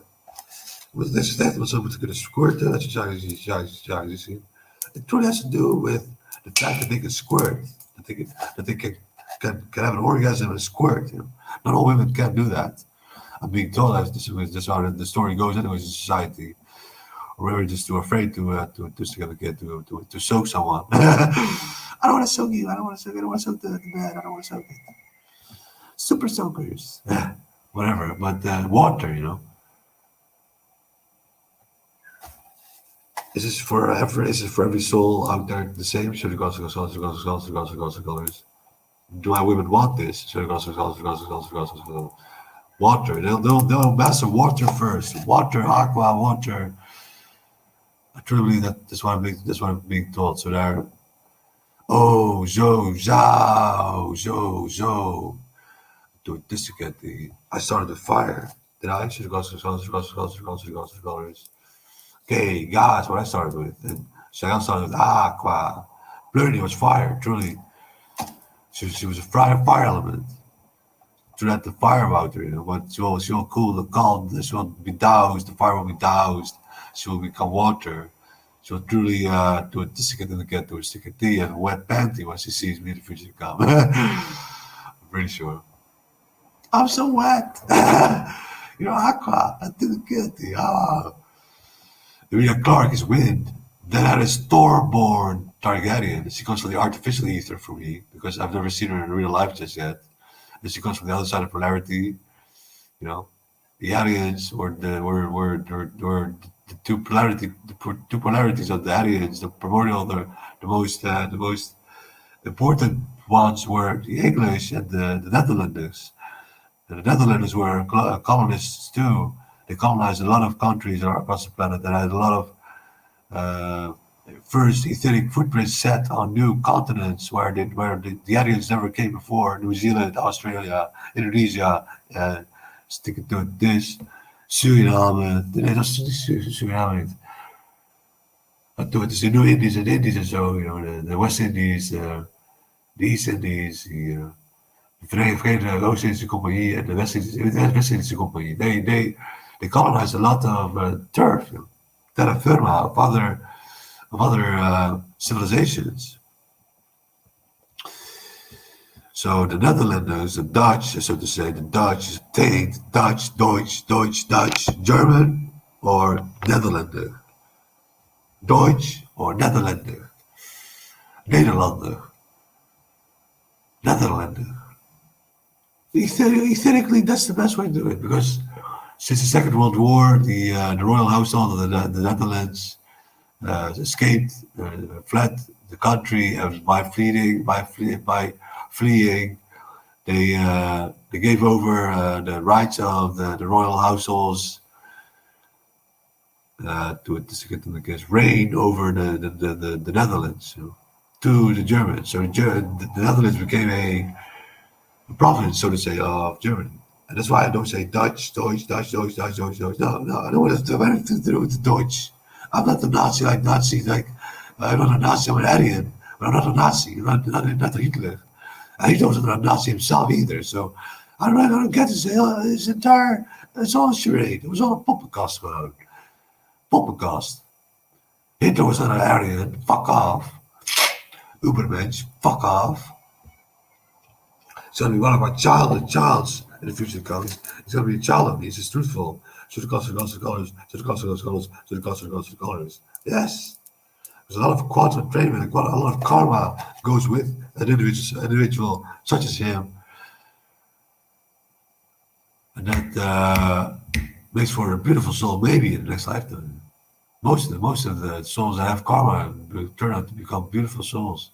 Het is echt wat zo moeten kunnen squirten. Dat je zien. It truly has to do with the fact that they can squirt. That they can have an orgasm and squirt. Not all women can do that. I'm being told that's how the story goes anyways in society. Or we're just too afraid to soak someone. I don't want to soak you. I don't want to soak the bed. I don't want to soak it. Super soakers. Whatever. But water, Is this for every soul out there the same? Do my women want this? Water. They'll master water first. Water, aqua, water. I truly believe that's what I'm being told. So there. Oh, zo. Do this to get the. I started the fire. Did I? Okay, gas. What I started with. And Chagall started with aqua. Blurdy was fire. Truly, she was a fire element. To let the fire about her, but she will cool the calm. She will be doused. The fire will be doused. She will become water. She will truly do a ticket and get to a stick of tea and a wet panty when she sees me in the future come. I'm pretty sure. I'm so wet. Aqua. I didn't get the. Emilia Clarke is wind. Then that is Thorborn Targaryen. She comes from the artificial ether for me because I've never seen her in real life just yet. And she comes from the other side of polarity. The aliens were the two polarities of the aliens. The primordial, the most important ones were the English and the Netherlanders. And the Netherlanders were colonists too. They colonized a lot of countries across the planet and had a lot of first etheric footprints set on new continents where the aliens never came before. New Zealand, Australia, Indonesia, sticking to this. Suriname. Nee, dat is niet Suriname niet. Het is de New Indies en Indies en zo, de West Indies, de East Indies, de Verenigde Oost-Indische Compagnie en de West-Indische Compagnie. They colonized a lot of turf, terra firma of other civilizations. So the Netherlanders, the Dutch, so to say, the Dutch, taint, Dutch, Dutch, German, or Netherlander. Deutsch or Netherlander. Nederlander. Netherlander. Aesthetically, that's the best way to do it because since the Second World War, the royal household of the Netherlands escaped, fled the country, and by fleeing, they gave over the rights of the royal households to reign over the Netherlands, to the Germans. So the Netherlands became a province, so to say, of Germany. And that's why I don't say Dutch, Deutsch, Dutch, Deutsch, Dutch, Deutsch, Deutsch. No, I don't want to have anything to do with the Deutsch. I'm not a Nazi like Nazi, like I'm not a Nazi, I'm an Aryan, but I'm not a Nazi, not a Hitler. And he wasn't a Nazi himself either. So I don't get to say, it's all a charade. It was all a poppenkast gewoon. Poppenkast. Hitler was not an Aryan, fuck off. Ubermensch, fuck off. It's going to be one of our childs in the future to come. It's going to be a child of me. It's truthful. Should have cost the colors. Should have cost the colors. Yes. There's a lot of quantum training, a lot of karma goes with an individual such as him. And that makes for a beautiful soul maybe in the next lifetime. Most of the souls that have karma turn out to become beautiful souls.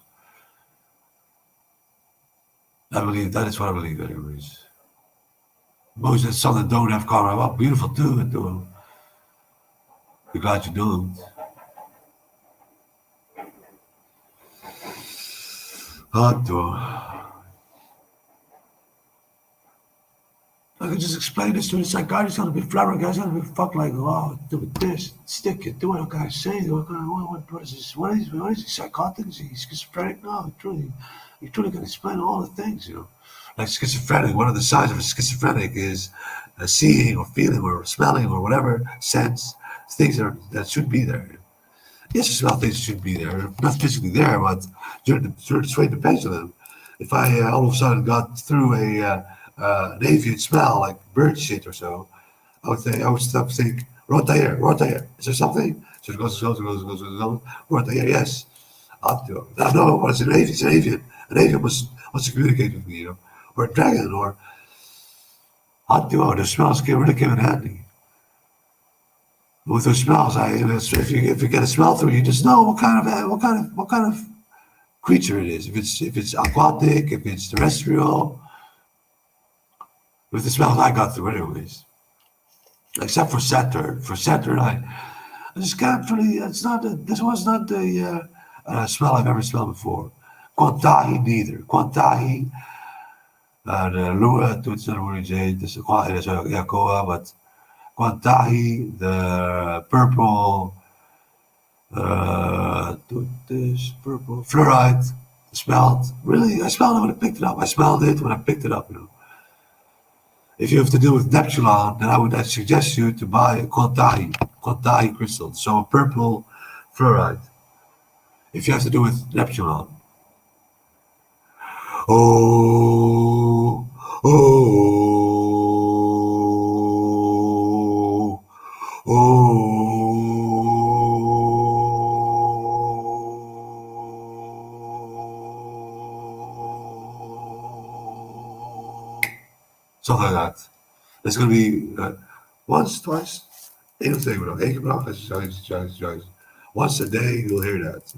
I believe that is what I believe, anyways. Most of some that don't have karma, well, beautiful too. Be glad you don't. I could just explain this to the psychiatrist. Gonna be flabbergasted. Gonna be fucked like, oh, do this, stick it, do what a guy say. What is this? What is he psychotic? Is he schizophrenic? No, he truly can explain all the things, Like schizophrenic, one of the signs of a schizophrenic is seeing or feeling or smelling or whatever sense things that should be there. Yes, you smell things that should be there, not physically there, but you're persuade the pendulum. If I all of a sudden got through an avian smell like bird shit or so, I would stop think, rota here. Is there something? So it goes, rota here, yes. I'll do it. No, what is an avian? It's an avian. An avian wants to communicate with me, or a dragon, or I'll do it. The smells really came in handy. With those smells, if you get a smell through, you just know what kind of creature it is. If it's aquatic, if it's terrestrial. With the smells I got through, anyways. Except for Saturn. For Saturn, I just can't really. This was not the smell I've ever smelled before. Quantahi neither. Quantahi, de Lua, toetsen, hoe je het is Yakoa, but Quantahi, the purple, purple fluoride, smelled. Really, I smelled it when I picked it up. I smelled it when I picked it up, If you have to deal with Neptulon, then I'd suggest you to buy a Quantahi crystal, so a purple fluoride. If you have to do with Neptulon. Oh, oh, oh. Something like that. There's going to be once, twice, één of twee per dag. 1 keer per dag, juist. Once a day, you'll hear that.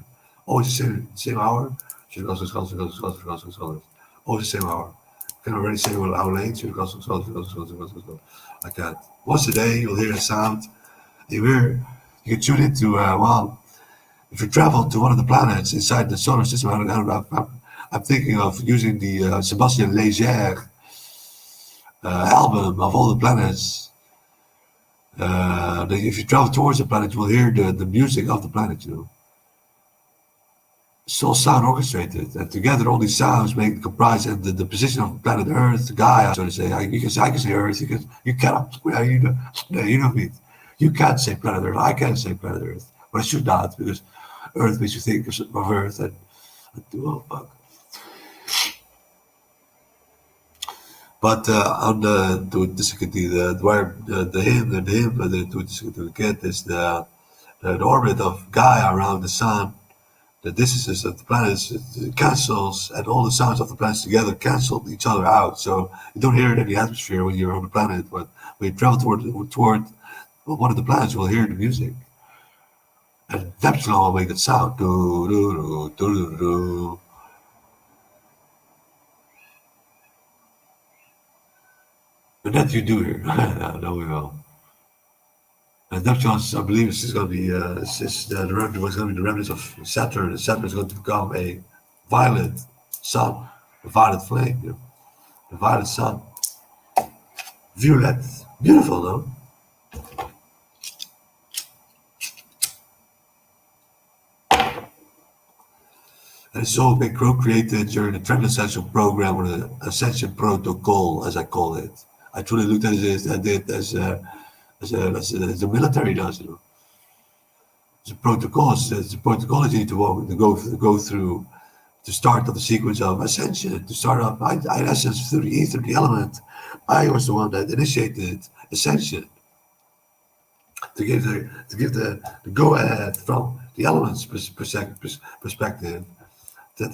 Always the same hour. Always the same hour. I can already say how late. Like that. Once a day, you'll hear a sound. You can tune into, if you travel to one of the planets inside the solar system, I'm thinking of using the Sébastien Léger album of all the planets If you travel towards the planet, you will hear the music of the planet. It's all sound orchestrated, and together all these sounds make comprise and the position of planet Earth, Gaia, so to say. I can say Earth. You cannot. You know me. You can't say planet Earth. I can't say planet Earth, but I should not because Earth makes you think of Earth and oh fuck. But on the hymn to get is the orbit of Gaia around the sun, the distances of the planets cancels, and all the sounds of the planets together cancel each other out. So you don't hear it in the atmosphere when you're on the planet, but when you travel toward one of the planets, you will hear the music. And Neptune will make that sound. Do, do, do, do, do, do. And that you do hear. No, we will. And Neptune, I believe, is going to be the remnant was going to be the remnants of Saturn. And Saturn is going to become a violet sun, a violet flame, the violet sun. Violet, beautiful, though. And it's all been co-created during the Trend Ascension program or the Ascension protocol, as I call it. I truly looked at it as the military does, It's a protocol. It's a protocol that you need to go through to start up the sequence of ascension. To start up, in essence, through the ether, the element. I was the one that initiated ascension. To give the go ahead from the elements perspective. That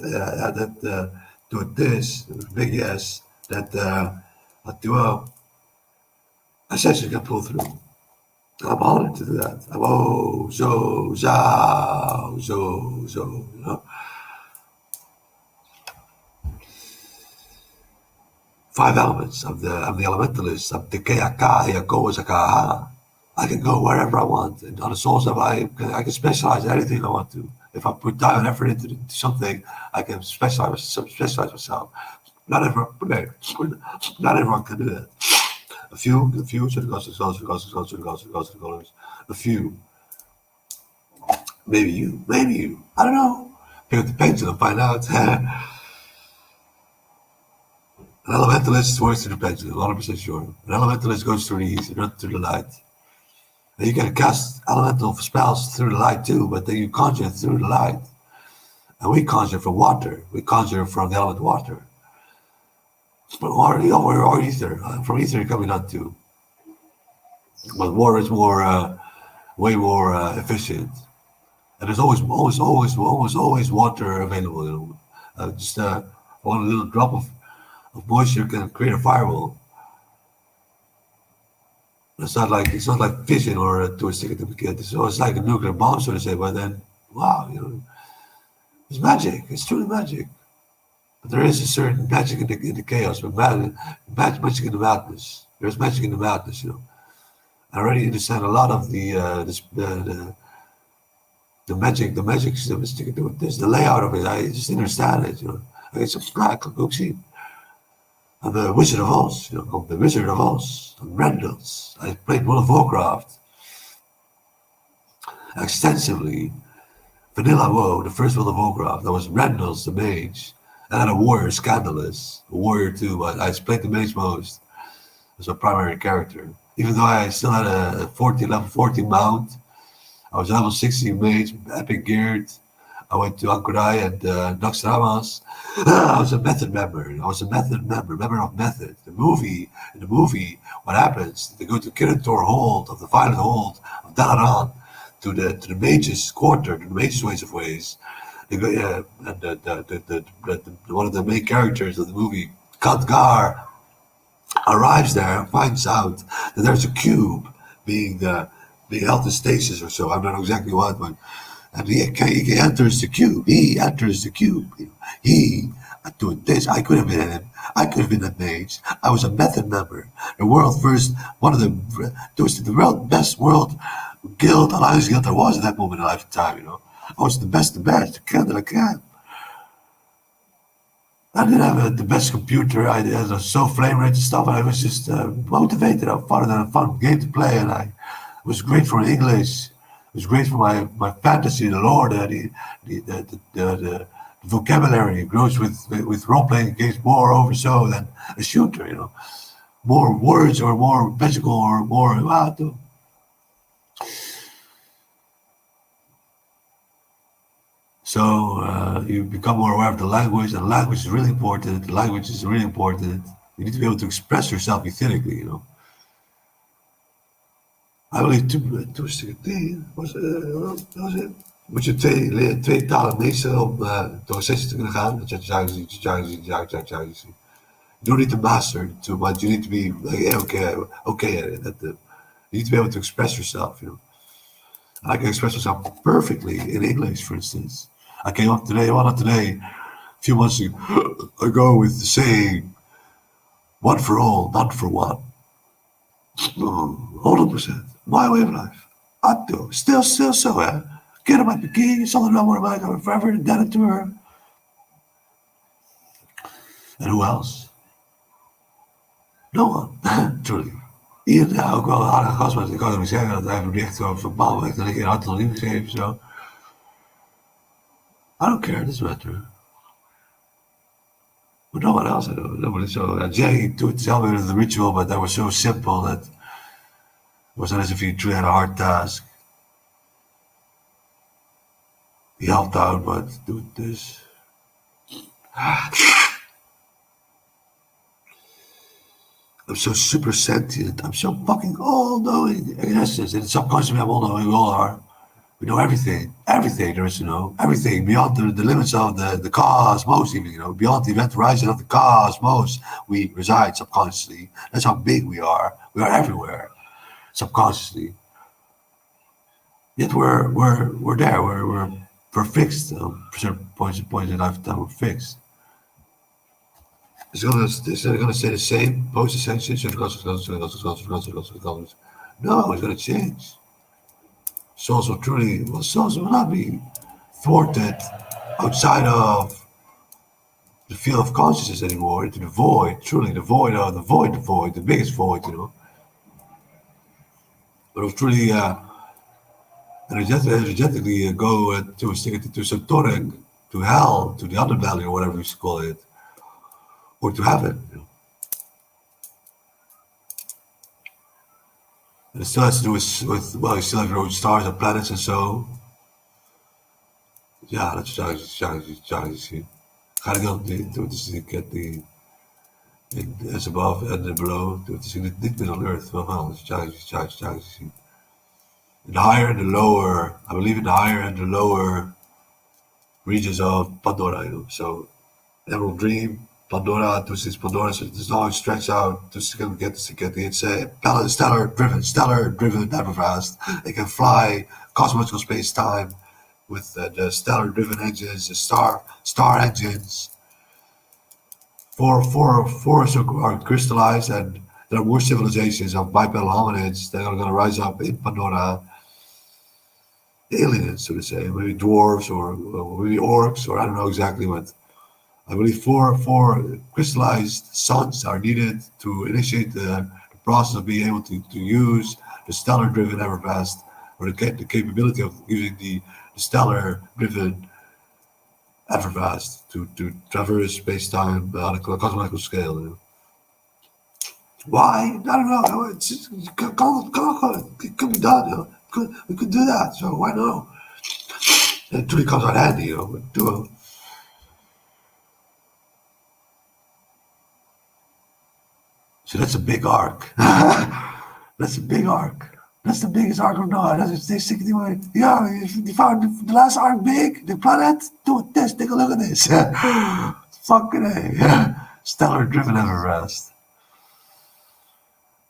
do this big yes that ascension can pull through. I'm honored to do that. I'm Five elements. I'm the elementalist. I'm the Keaka. I can go wherever I want. And on the soul level, I can specialize in anything I want to. If I put time and effort into something, I can specialize myself. Not everyone can do that. A few, so the goes. A few. Maybe you. I don't know. Pick up the pencil and find out. An elementalist works through the pendulum, 100% sure. An elementalist goes through the ether, not through the light. And you can cast elemental spells through the light too, but then you conjure through the light. And we conjure from water. We conjure from the element water. Or ether. From ether you're coming out too. But water is way more efficient. And there's always water available. Just one little drop of moisture can create a fireball. It's not like fission or a twisting it to get. So it's like a nuclear bomb, so to say. But then, wow, it's magic. It's truly magic. But there is a certain magic in the chaos, but magic in the madness. There's magic in the madness. I already understand a lot of the magic, the mystic with this, the layout of it. I just understand it. I get some slack. Look, see. I'm the Wizard of Oz, I'm the Wizard of Oz. I'm Reynolds. I played World of Warcraft extensively. Vanilla WoW, the first World of Warcraft, that was Reynolds, the mage. And then a warrior, Scandalous, a warrior too, but I played the mage most as a primary character. Even though I still had a level 14 mount, I was level 60 mage, epic geared. I went to Ankurai and Noxtramas. I was a method member. Member of method. In the movie, what happens? They go to Kiritor Hold, of the Violent Hold of Dalaran, to the mage's quarter, to the mage's ways. They go, and one of the main characters of the movie, Khadgar, arrives there and finds out that there's a cube being held in stasis or so. I don't know exactly what, but. And he enters the cube. I doing this. I could have been him. I could have been a mage. I was a method member. The world first, one of the world best world guild, alliance guild there was at that moment in lifetime. I was the best, the can that I can. I didn't have the best computer. I had a slow frame rate and stuff, and I was just motivated. I found it a fun game to play, and it was great for English. It was great for my fantasy, the lore, the vocabulary. It grows with role playing games more over so than a shooter. More words or more magical or more. So you become more aware of the language, and language is really important. Language is really important. You need to be able to express yourself authentically. I believe was het? Moet je twee talen meesteren om door een sessie te kunnen gaan. You don't need to master too much. You need to be like, okay at it. You need to be able to express yourself. And I can express myself perfectly in English, for instance. I came up today, well, not today, a few months ago with the saying, one for all, none for one. 100%. My way of life. Up to. Still so, hè. Kinderen met Peking, zonder nou worden maken, I'm forever indebted to her. And who else? No one. Truly. Ian, ook wel een aardige gast, maar ik kan hem niet zeggen dat hij bericht over verbaal werd en ik in hart nog niet gegeven, zo. I don't care, it doesn't matter. But no one else, I don't. Nobody. So Jay to tell me the ritual, but that was so simple that it wasn't as if he truly had a hard task. He helped out, but doing this. I'm so super sentient. I'm so fucking all-knowing. Yes, and subconsciously I'm all-knowing. We all are. We know everything. Everything there is to know. Everything beyond the limits of the cosmos, even, beyond the event horizon of the cosmos, we reside subconsciously. That's how big we are. We are everywhere, subconsciously. Yet we're there. We're fixed. Certain points in lifetime we're fixed. Is it gonna stay the same? Post ascension? No, it's gonna change. Souls will not be thwarted outside of the field of consciousness anymore, into the void, truly the void of the void, the biggest void, But it'll truly energetically go to Satorek, to hell, to the underbelly, or whatever you should call it, or to heaven. And it still has to do with well, you still have your own stars and planets and so. Ja, dat zou je zien. Ga ik dan doen te zien, as above and below, doen te zien, niet meer on earth, wel, dat zou je zien. In the higher and the lower, I believe in the higher and the lower regions of Pandora, So, Emerald Dream, Pandora, Pandora, so there's no stretch out to get it's stellar driven, never fast. They can fly cosmological space time with the stellar driven engines, the star engines. Four are crystallized, and there are more civilizations of bipedal hominids that are going to rise up in Pandora. Aliens, so to say, maybe dwarves or maybe orcs, or I don't know exactly what. I believe four crystallized suns are needed to initiate the process of being able to use the stellar-driven Everfast, or the capability of using the stellar-driven Everfast to traverse space-time on a cosmological scale. Why? I don't know. It could be done. We could do that. So why not? It really comes out handy, So that's a big arc. That's a big arc. That's the biggest arc of Noah. That's they stick to yeah, you found the last arc big, the planet, do this, take a look at this. Fucking A. Stellar driven Everest.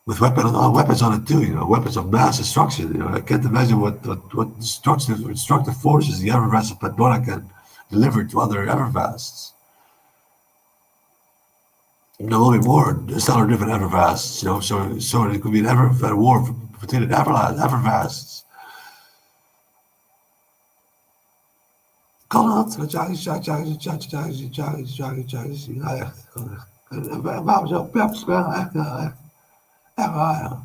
With weapons on it too, weapons of mass destruction. I can't imagine what destructive forces the Everest of Pandora can deliver to other Evervests. There will be more stellar-driven Evervests, so it could be a war between the Evervests. Kanat, waarom zo? Echt waar.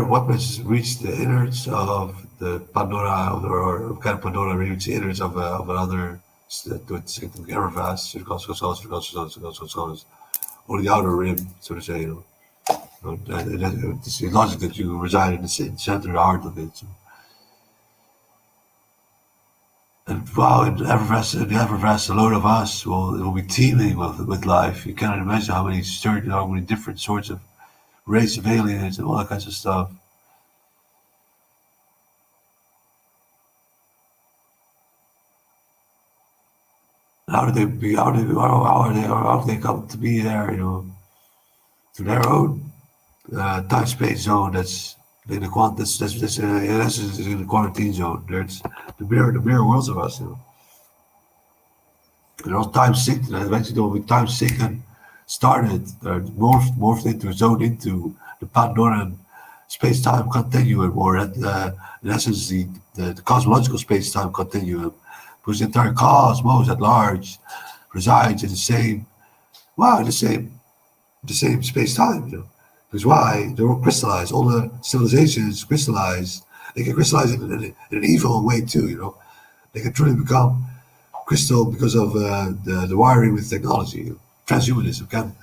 What message reached the innards of the Pandora, or kind of Pandora reached the innards of another ever fast, or the outer rim, so to say. It's logic that you reside in the center, the heart of it. So. And wow, in the Everfast, a lot of us will be teeming with life. You cannot imagine how many different sorts of race of aliens and all that kinds of stuff. How do they be? How do they come to be there? To their own time space zone. That's in the quant. That's in essence is in the quarantine zone. There's the mirror worlds of us. They're all time sick. And eventually they'll be time sick and started morphed into zoned into the Pandoran space time continuum, or in essence the cosmological space time continuum, because the entire cosmos at large resides in the same wow the same space time. Because why? They're all crystallized. All the civilizations crystallize. They can crystallize in an evil way too. They can truly become crystal because of the wiring with technology. Transhumanism can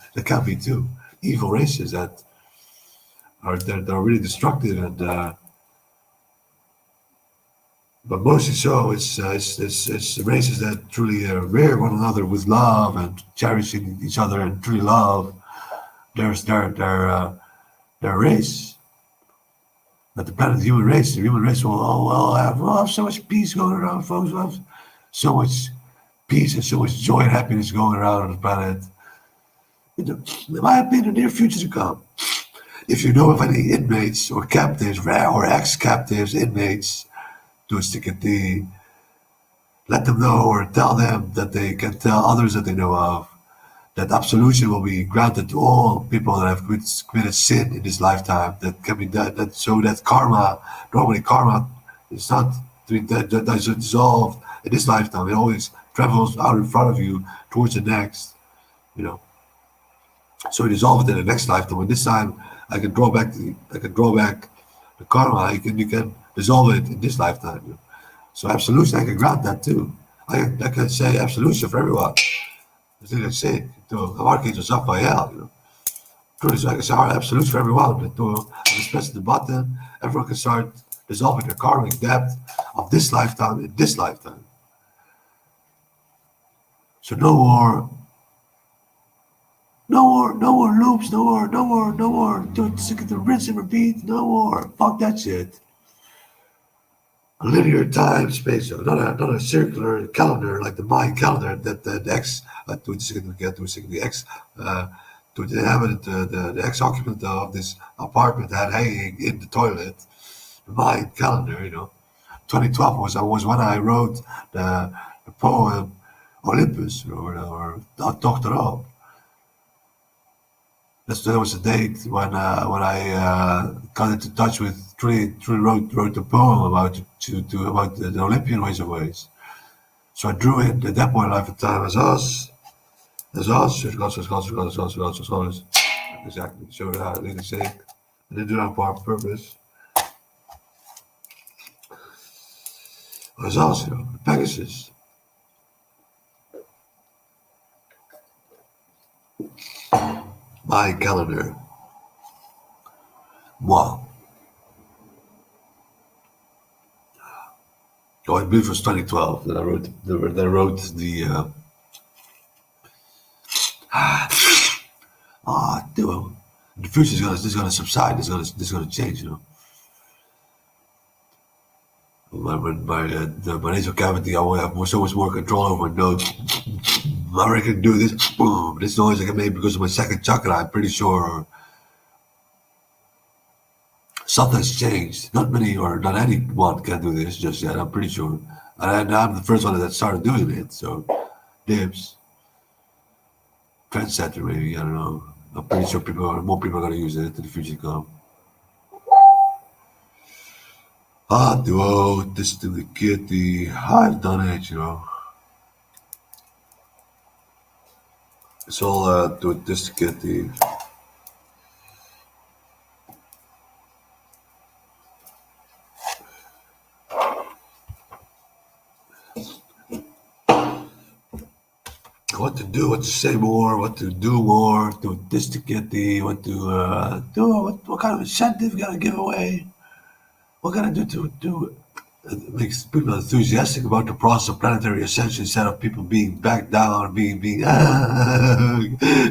be too. Evil races that are really destructive, and but mostly so it's races that truly revere one another with love and cherishing each other and truly love their race. That the planet, the human race will have so much peace going around, folks. We'll have so much peace and so much joy and happiness going around on the planet. In my opinion, in the near future to come. If you know of any inmates or captives or ex-captives, inmates, to stick at the, let them know or tell them that they can tell others that they know of that absolution will be granted to all people that have committed sin in this lifetime. That can be that so that karma, normally karma, is not that is dissolved in this lifetime. It always travels out in front of you towards the next. You know, so dissolve it in the next lifetime. And this time, I can draw back the karma. You can dissolve it in this lifetime. So absolution, I can grant that too. I can say absolution for everyone. As I say, to Archangel Raphael. Truly, so I can say absolution for everyone. I just press the button. Everyone can start dissolving their karmic debt of this lifetime in this lifetime. So no more loops, no more. Don't stick to rinse and repeat. No more. Fuck that shit. A linear time space, not a circular calendar like the Mayan calendar that the ex the ex to the inhabitant the ex occupant of this apartment had hanging in the toilet. The Mayan calendar, 2012 was when I wrote the poem Olympus or Doctor. That was the date when I got into touch with truly wrote a poem about the Olympian ways of ways. So I drew it at that point in life at time as us, exactly. So I didn't say I didn't do that on purpose. As us, Pegasus, my calendar, moi. Oh, I believe it was 2012 that I wrote the dude. The future is gonna subside. This is gonna change. My nasal cavity, I will have so much more control over my nose. I reckon do this. Boom! This noise I can make because of my second chakra. I'm pretty sure something's changed. Not many or not anyone can do this just yet. I'm pretty sure. And I'm the first one that started doing it. So, dibs, trendsetter maybe. I don't know. I'm pretty sure more people are gonna use it in the future to come. this to the kitty. I've done it, It's all do this to kitty. What to do, what to say more, what to do more, do this to kitty, what to do, what kind of incentive you gotta give away, what gotta do to do. It makes people enthusiastic about the process of planetary ascension instead of people being back down, being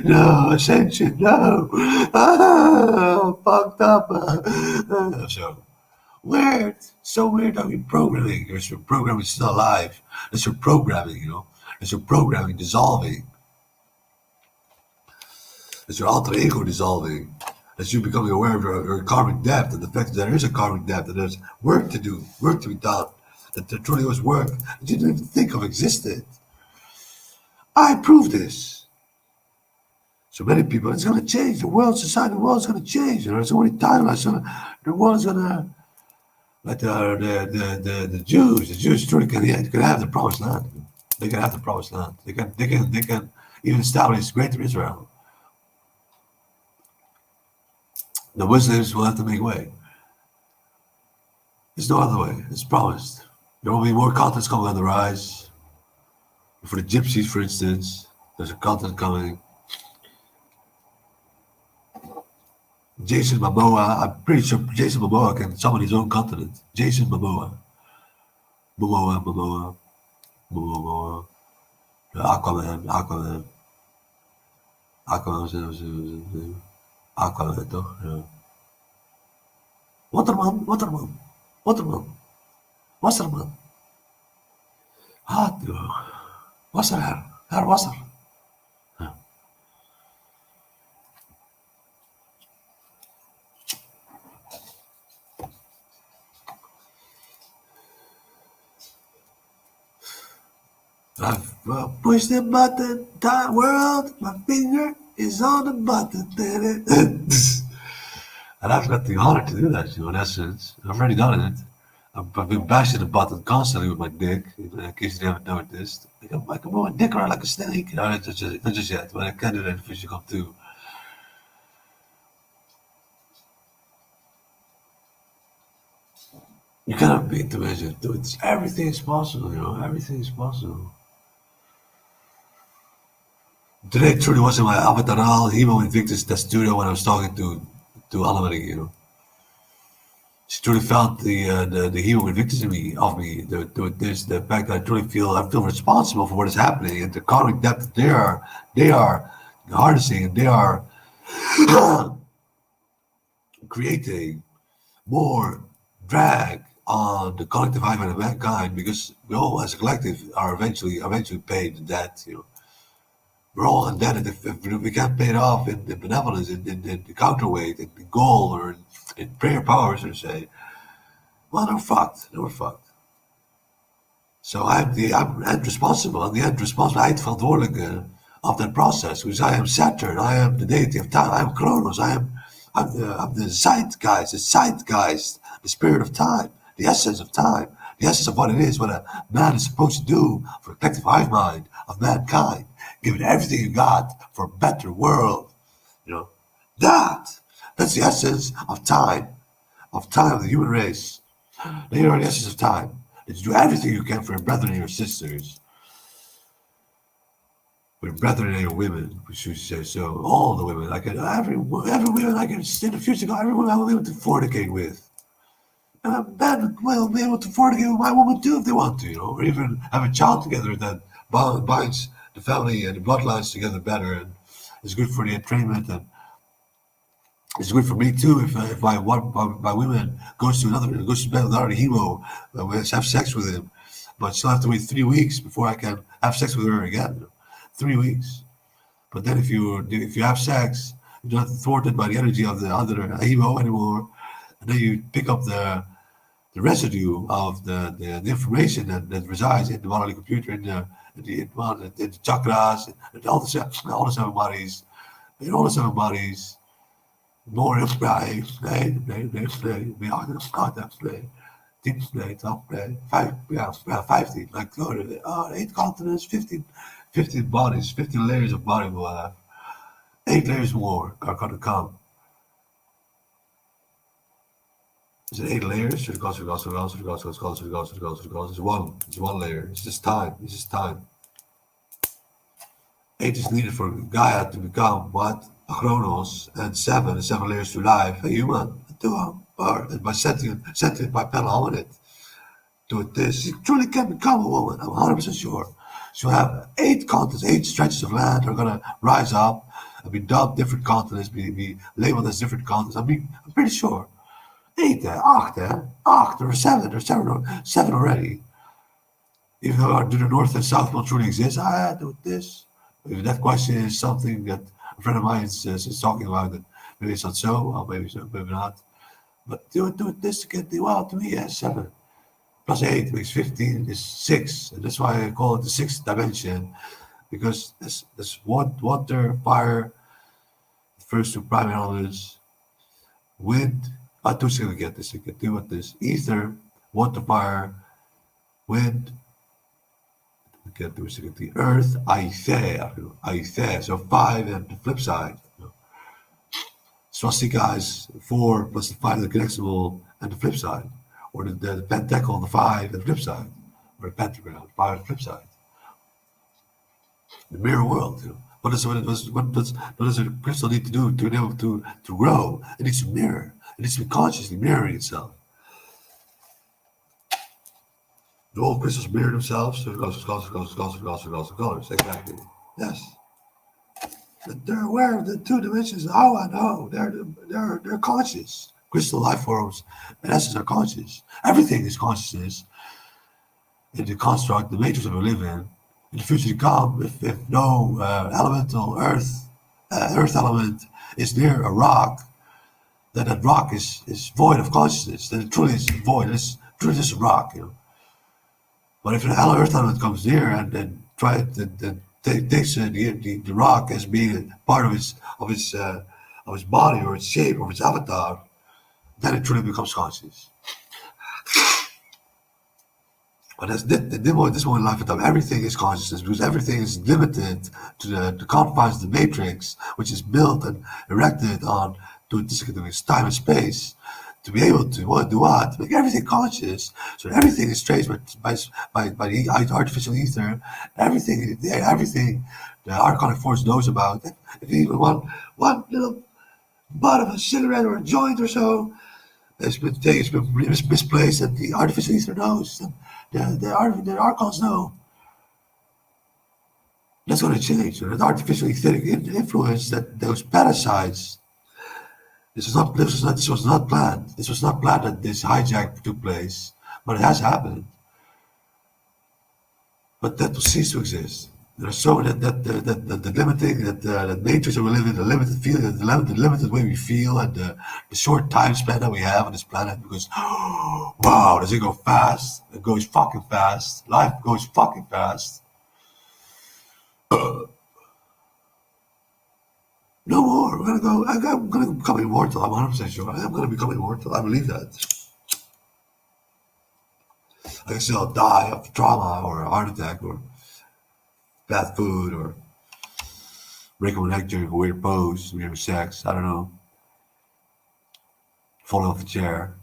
no ascension, no, fucked up. So weird, so weird how you're programming. Your programming is still alive. That's your programming, That's your programming dissolving. It's your alter ego dissolving. As you becoming aware of your karmic depth and the fact that there is a karmic depth and there's work to do, work to be done, that there truly was work that you didn't even think of existed. I prove this. So many people, it's going to change. The world, society, the world's going to change. There's so many timelines. The world's going to, like the Jews truly can have the promised land. They can have the promised land. They can even establish greater Israel. The Muslims will have to make way. There's no other way. It's promised. There will be more continents coming on the rise. For the Gypsies, for instance, there's a continent coming. Jason Momoa, I'm pretty sure Jason Momoa can summon his own continent. Jason Momoa. Momoa. Aquaman, toch? Ja. Waterman. Wasserman. Wasser. Herr Wasser. Ja. I've pushed the button, time world, my finger is on the button. And I've got the honor to do that, in essence. I've already done it. I've been bashing the button constantly with my dick, in case you haven't noticed. I can move my dick around like a snake. Not just yet, but I can do that if you come too. You cannot beat the measure, dude. Everything is possible, Everything is possible. Today truly wasn't my avatar, Hemo Invictus Testudo when I was talking to Annemarie, She truly felt the Hemo Invictus in me, the fact that I feel responsible for what is happening and the karmic depth that they are harnessing and they are creating more drag on the collective hymen of mankind because we all as a collective are eventually paid the debt, We're all indebted if we can't pay it off in benevolence, in the counterweight, in gold, or in prayer powers, so to say. Well, we're fucked. So I'm end responsible. I'm the end responsible. Eindverantwoordelijke of that process, because I am Saturn. I am the deity of time. I am Kronos. I'm the zeitgeist, the spirit of time, the essence of time, the essence of what it is, what a man is supposed to do for the collective hive mind of mankind. Give it everything you got for a better world. That's the essence of time, of the human race. You are the essence of time. That you do everything you can for your brethren and your sisters. For your brethren and your women, we should say so. All the women, every woman I can in the future, every woman I will be able to fornicate with. And a man will be able to fornicate with my woman too if they want to, or even have a child together that binds the family and the bloodlines together better, and it's good for the entrainment, and it's good for me too if my woman goes to bed with another hemo, we have sex with him, but she'll have to wait 3 weeks before I can have sex with her again. 3 weeks. But then if you have sex, you're not thwarted by the energy of the other hemo anymore, and then you pick up the residue of the information that resides in the bodily computer, in the chakras, and all the seven bodies, more nee, 10 plates, half plate, five, yeah, 15. Like, oh, 8 continents, 15 bodies, 15 layers of body will have. 8 layers more are gonna come. Is it 8 layers? It's one layer. It's just time. It's just time. 8 is needed for Gaia to become what? A Chronos, and 7 is 7 layers to life, a human. Or by setting by Pella on it. Do this. She truly can become a woman. I'm 100% sure. She'll have 8 continents, 8 stretches of land are gonna rise up and be dubbed different continents, be labeled as different continents. I'm pretty sure. 8, 8, or 7, seven already. Even though do the North and South Pole truly exist, I do this. If that question is something that a friend of mine is talking about, that maybe it's not so, or maybe so, maybe not. But do it this to get the well to me, yeah, 7 plus 8 makes 15 is 6. And that's why I call it the sixth dimension, because this water, fire, the first two primary elements, wind. I two gonna get this. You can do with this. Ether, water, fire, wind. We can do the earth. I so 5 and the flip side. Swastika is 4 plus the 5 the connectable and the flip side, or the pentacle, the 5 and the flip side, or the pentagram, 5 and the flip side. The mirror world. What does a crystal need to do to be able to grow? It needs to mirror. It needs to be consciously mirroring itself. The all crystals mirror themselves. So it goes, colors. Exactly. Yes. They're aware of the two dimensions. Oh, I know. They're conscious. Crystal life forms, in essence, are conscious. Everything is consciousness in the construct, the matrix that we live in. In the future to come, if no elemental earth element is near a rock, then that rock is void of consciousness. Then it truly is void. It's truly just a rock. But if an earth element comes near and then takes the rock as being part of his body or its shape or its avatar, then it truly becomes conscious. But this one lifetime, everything is consciousness because everything is limited to the confines of the matrix, which is built and erected on to time and space to be able to do what? To make everything conscious. So everything is traced by the artificial ether. Everything the archonic force knows about. If even one little butt of a cigarette or a joint or so it's been misplaced, and the artificial ether knows. The archons know. That's going to change. So the artificial etheric influence that those parasites. This was not planned. This was not planned that this hijack took place, but it has happened. But that will cease to exist. There's so that the limiting that matrix that we live in, the limited feeling, the limited way we feel, and the short time span that we have on this planet. Because wow, does it go fast? It goes fucking fast. Life goes fucking fast. No more. We're gonna go. I'm gonna become immortal. I'm 100% sure. I'm gonna become immortal. I believe that. I can still die of trauma or a heart attack or bad food or break my neck during a weird pose, weird sex. I don't know. Falling off a chair,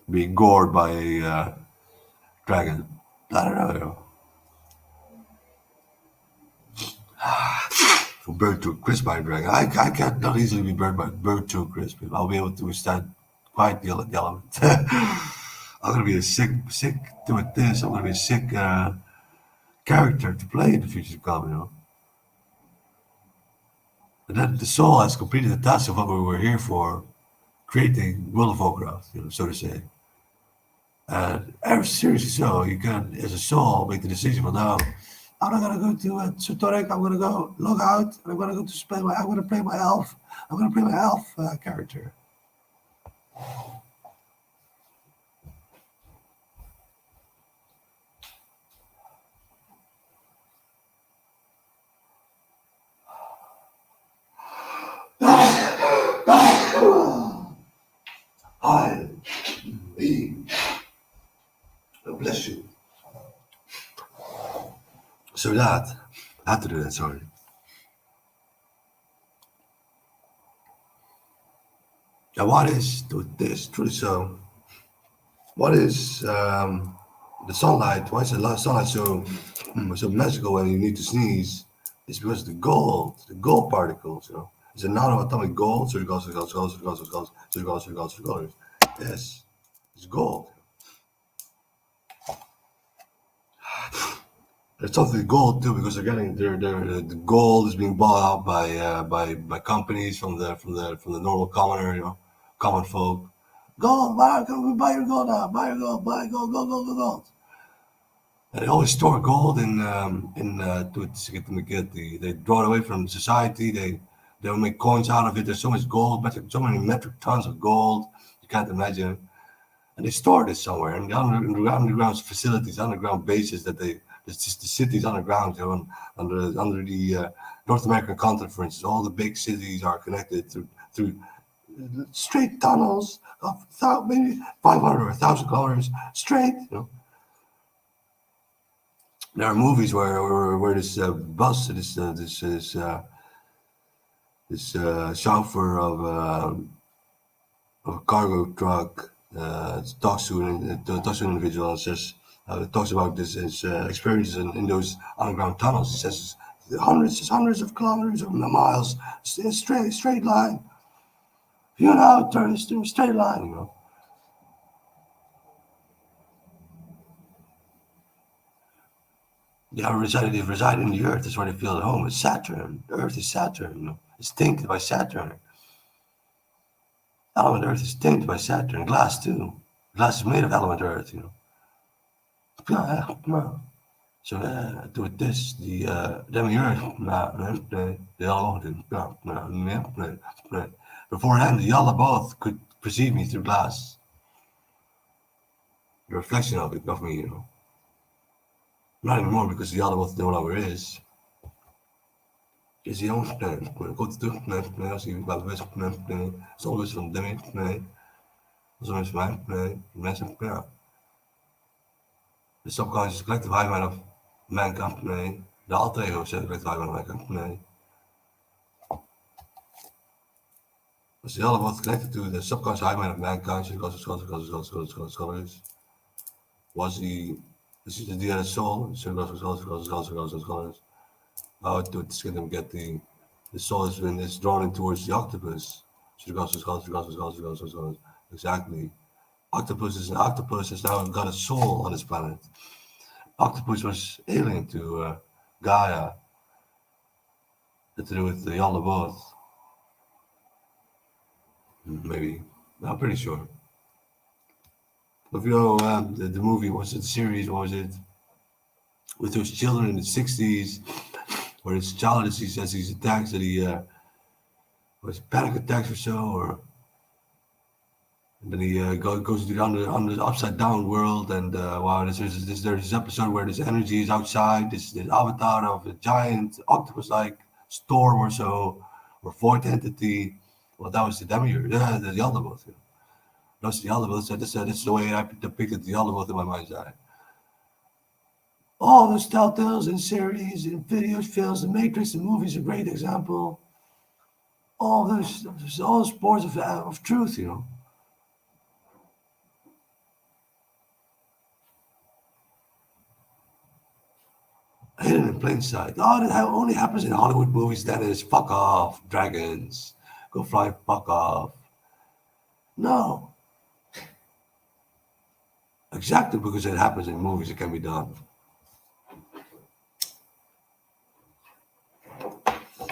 being gored by a dragon. I don't know. Or burned to a crisp by a dragon. I can't not easily be burned to a crisp. I'll be able to withstand quite the element. I'm gonna be a sick doing this. I'm gonna be a sick character to play in the future to come. And then the soul has completed the task of what we were here for, creating World of Warcraft, so to say. And seriously so, you can, as a soul, make the decision, well, now, I'm not gonna go to Sutorek, I'm gonna go log out, and I'm gonna go to I'm gonna play my elf, character. I, me, bless you. So that, I had to do that, sorry. Now, what is this truly so? What is the sunlight? Why is the sunlight so magical when you need to sneeze? It's because the gold particles, it's a non-atomic gold, so it goes, so it goes, so it goes, so it goes, so it goes, so it goes, so it goes. Yes, it's gold. There's something with gold too because the gold is being bought out by companies from the normal commoner, common folk. Gold, buy your gold now, buy your gold, buy gold, gold, gold, gold, gold. And they always store gold to get they draw it away from society. They'll make coins out of it. There's so much gold, so many metric tons of gold you can't imagine. And they store this somewhere in the underground facilities, underground bases it's just the cities underground, under the North American continent, for instance. All the big cities are connected through straight tunnels of maybe 500 or 1,000 kilometers straight. There are movies where this bus, this chauffeur of a cargo truck talks to an individual and says, talks about his experiences in those underground tunnels. He says hundreds of kilometers of miles, straight line. Turn to a straight line. They reside in the Earth. That's where they feel at home. It's Saturn. The Earth is Saturn. It's tainted by Saturn. Element Earth is tainted by Saturn. Glass too. Glass is made of element Earth. So do it this. The Earth. Beforehand, the yellow both could perceive me through glass. The reflection of me. Not anymore because the yellow both no longer is. Is hij ons goed terug als hij wel best soms van de nee soms van mensen the subconscious collective high mind of mankind the alter ego said collective high mind of mankind was the other was connected to the subconscious high mind of mankind was he the other soul how to get the soul is drawn in towards the octopus. Exactly. Octopus has now got a soul on this planet. Octopus was alien to Gaia. Had to do with the yellow boat. Maybe. I'm pretty sure. If you know the movie, was it the series, what was it? With those children in the 60s, where his child he says these attacks that he was panic attacks or so, or and then he goes to the upside down world, and wow, there's this episode where this energy is outside, this avatar of a giant octopus-like storm or so, or void entity. Well, that was the demiurge, the Yaldabaoth. That's the Yaldabaoth. That's the way I depicted the Yaldabaoth in my mind's eye. All those telltales in series, in videos, films, the Matrix, the movies, a great example. All those spores of truth, Hidden in plain sight. Oh, that only happens in Hollywood movies. That is, fuck off, dragons. Go fly, fuck off. No. Exactly because it happens in movies, it can be done.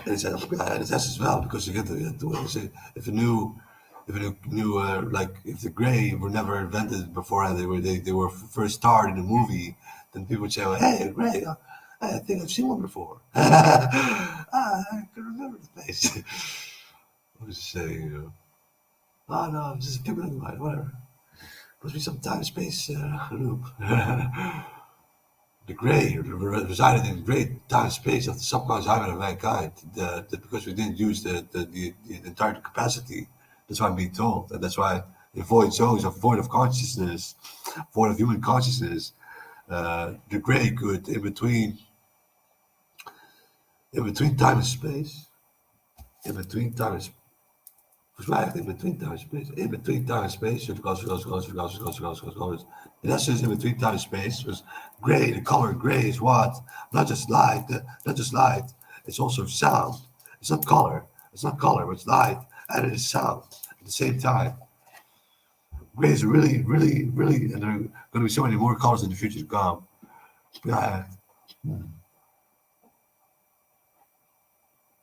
And it's as well because you get to if a new like if the gray were never invented beforehand, they were first starred in a movie, then people would say, well, hey, gray, I think I've seen one before. I can remember the face. I was just saying, oh no, it's just a pigment of mine, whatever. Must be some time space loop. The gray resided in great time space of the subconscious mind of mankind. Because we didn't use the entire capacity. That's why I'm being told, and that's why the void zones are void of consciousness, void of human consciousness. the gray good in between time and space, in between time and right, in between time and space, in between time and space, it goes. In essence, in between time and space was gray. The color gray is what? Not just light, not just light. It's also sound. It's not color. It's not color, but it's light and it is sound at the same time. Gray is really, really, really, and there are going to be so many more colors in the future to come. Yeah,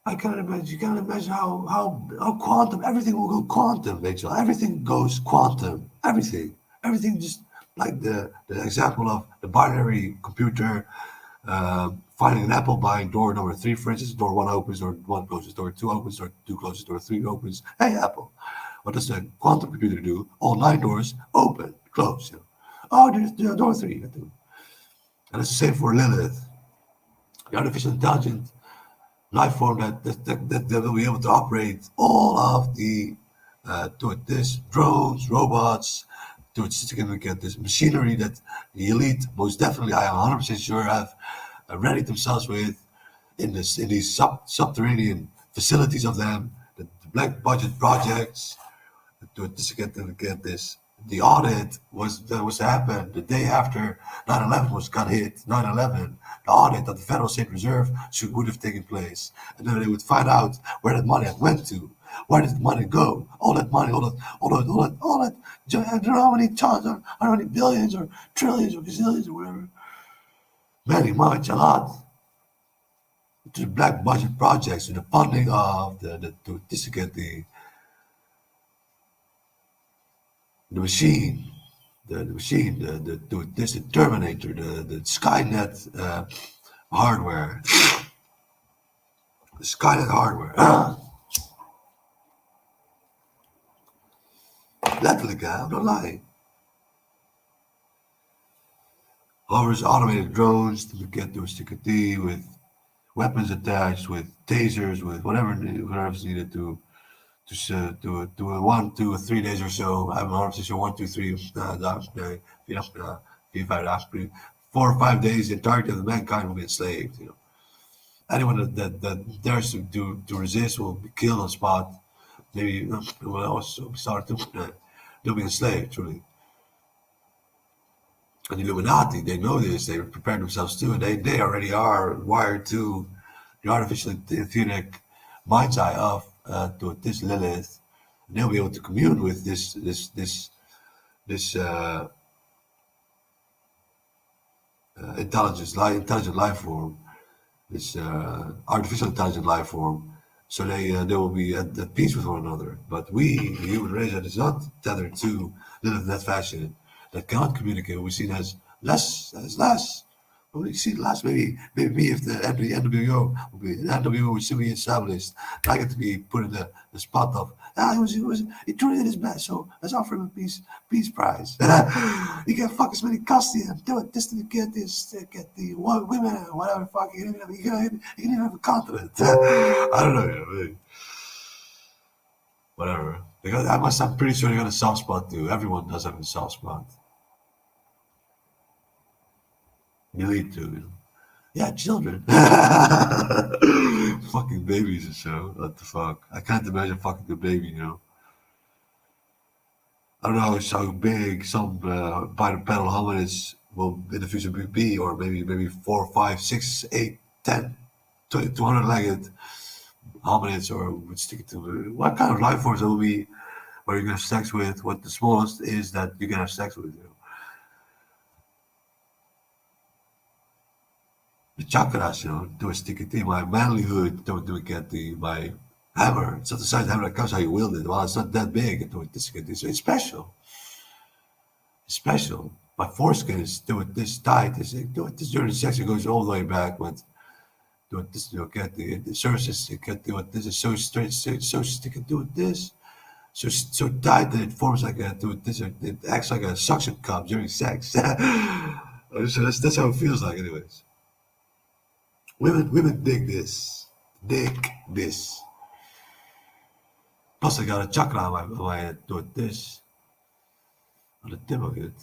I can't imagine. You can't imagine how quantum everything will go quantum, Rachel. Everything goes quantum. Everything just like the example of the binary computer finding an apple by door number three, for instance. Door one opens, door one closes, door two opens, door two closes, door three opens. Hey, apple. What does the quantum computer do? All nine doors open, close. You know. Oh, there's door three. And it's the same for Lilith, the artificial intelligence life form that will be able to operate all of the to this drones, robots, to its significant this machinery that the elite most definitely I am 100% sure have readied themselves with in these subterranean facilities of them, the black budget projects to get this. The audit was to happen the day after 9/11 was got hit. 9/11, the audit of the Federal State Reserve would have taken place, and then they would find out where that money had went to. Where did the money go? All that money, all that. I don't know how many tons, or how many billions, or trillions, or gazillions, or whatever. Many, much, a lot. To the black budget projects, to the funding of to get the machine, the machine, this the Terminator, the Skynet hardware, the Skynet hardware. Letterlijk, I'm not lying. Hovers, automated drones to get to a sticker D with weapons attached, with tasers, with whatever's needed to a 1, 2, or 3 days or so. I'm 100% sure 1, 2, 3, 4 or 5 days. The entirety of the mankind will be enslaved. You know, anyone that dares to resist will be killed on spot. Maybe will also start to they'll be enslaved. Truly, and the Illuminati, they know this. They prepared themselves too, and they already are wired to the artificial etheric mind's eye of to this Lilith. And they'll be able to commune with this intelligent life form, this artificial intelligent life form. So they will be at peace with one another. But we, the human race that is not tethered to Lilith in that fashion, that cannot communicate, we see as less. We see less. Maybe if the NWO would still be established, I get to be put in the spot of he truly did his best. So let's offer him a peace prize. You can fuck as many costumes, do it just to get this, to get the women, whatever. Fuck, you can even have a continent. I don't know. Maybe. Whatever. Because I'm pretty sure they got a soft spot too. Everyone does have a soft spot. You need to. You know. Yeah, children. Fucking babies or so. What the fuck? I can't imagine fucking a baby, you know. I don't know how big some bipedal hominids will in the future be, or maybe 4, 5, 6, 8, 10, 200-legged hominids, or would stick to what kind of life forms it will be, where you can have sex with, what the smallest is that you can have sex with, you know. The chakras, you know, do a sticky thing. My manlyhood, do get my hammer. It's not the size of the hammer that comes how you wield it. Well, it's not that big. Do it this, so it's special. It's special. My foreskin is do it this tight. Do it this during sex. It goes all the way back, but do it this. You get the surface. You can do it. This is so straight, so sticky. Do it this. So tight that it forms like a do it this. It acts like a suction cup during sex. So that's how it feels like, anyways. Women dig this. Dig this. Plus, I got a chakra on my head doing this on the tip of it.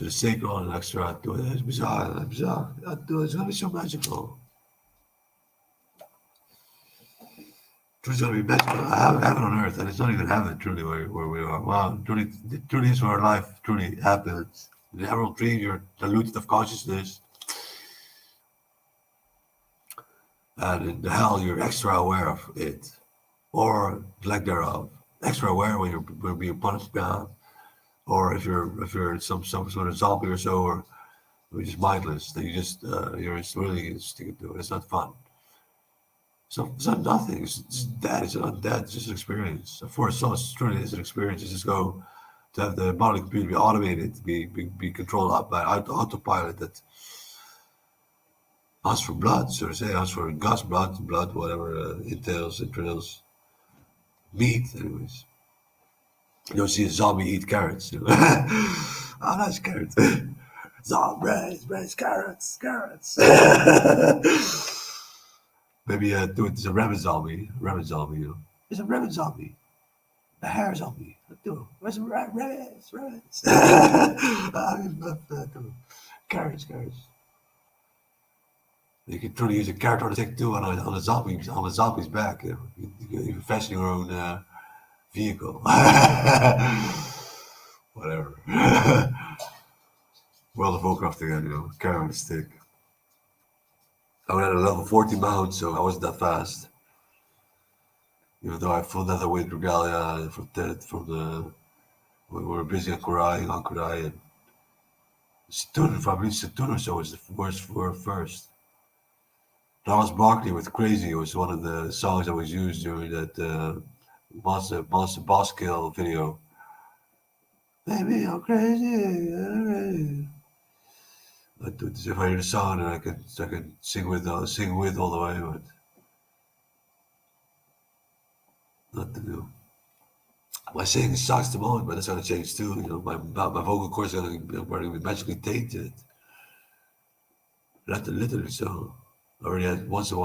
So the sacral and extra, dude, it's bizarre, it's bizarre. Dude, it's gonna be so magical. Truly's gonna be magical. I have heaven on earth, and it's not even heaven, truly, where we are. Wow, truly is where life truly happens. In the emerald dream, you're diluted of consciousness, and in the hell, you're extra aware of it, or lack thereof. Extra aware when you're being punished down, or if you're some sort of zombie or so, or you're just mindless. That you just you're just really sticking to it. It's not fun. So it's not nothing. It's just dead. It's not dead. It's just an experience. For a soul, it's truly is an experience. You just go to have the bodily computer be automated, be controlled up by autopilot that asks for blood, so to say, asks for gas, blood, whatever entails, meat, anyways. You don't see a zombie eat carrots. You know? Oh, nice carrots. Zombies, carrots. Maybe do it as a rabbit zombie. Rabbit zombie, you know. It's a rabbit zombie. A hair zombie. Do it. Where's the rabbits? Carrots. You can truly use a carrot on a stick too on a zombie's back. You know. You can fashion your own vehicle. Whatever. World of Warcraft again, you know. Carrot on a stick. I went at a level 40 mount, so I wasn't that fast. Even though I filled that with regalia from the we were busy on Kurai, and Saturn, if I believe Saturn or so was the worst for first. Thomas Barkley with Crazy was one of the songs that was used during that Monster Boss Kill video. Baby, I'm crazy. I do this if I hear the song and I can sing with all the way, but not to do. My singing sucks at the moment, but that's gonna change too. You know, my vocal cords are gonna be magically tainted. Not literally so. I already had one good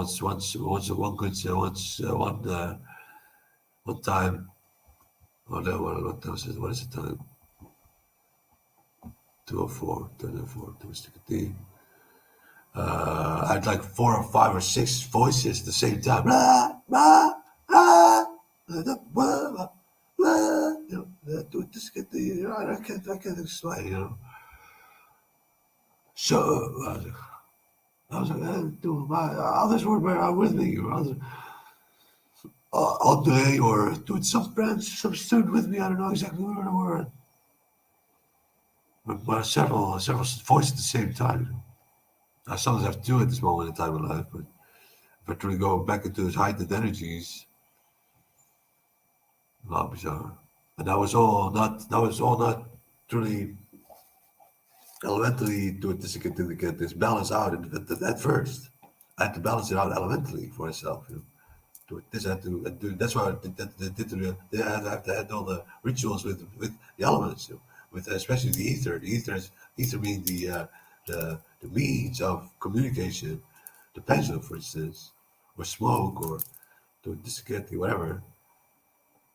one time. Oh no, what time is it? What is the time? 2:04, 2:04, 2:60. I had like 4 or 5 or 6 voices at the same time. Blah, blah, blah, blah, blah. You know, I can't explain, you know. So I was like, dude, others were with me, or others, Andre, or dude, some friends, some student with me. I don't know exactly where they were. But several voices at the same time. You know. I sometimes have two at this moment in time in life, but if I try to go back into those heightened energies, not bizarre. And that was all not truly elementally to get this balance out at first. I had to balance it out elementally for myself. You know. Do it. This I had to do. That's why I did they have to add all the rituals with the elements, you know, with especially the ether. Ether being the means of communication, the pendulum, for instance, or smoke, or to dissecate whatever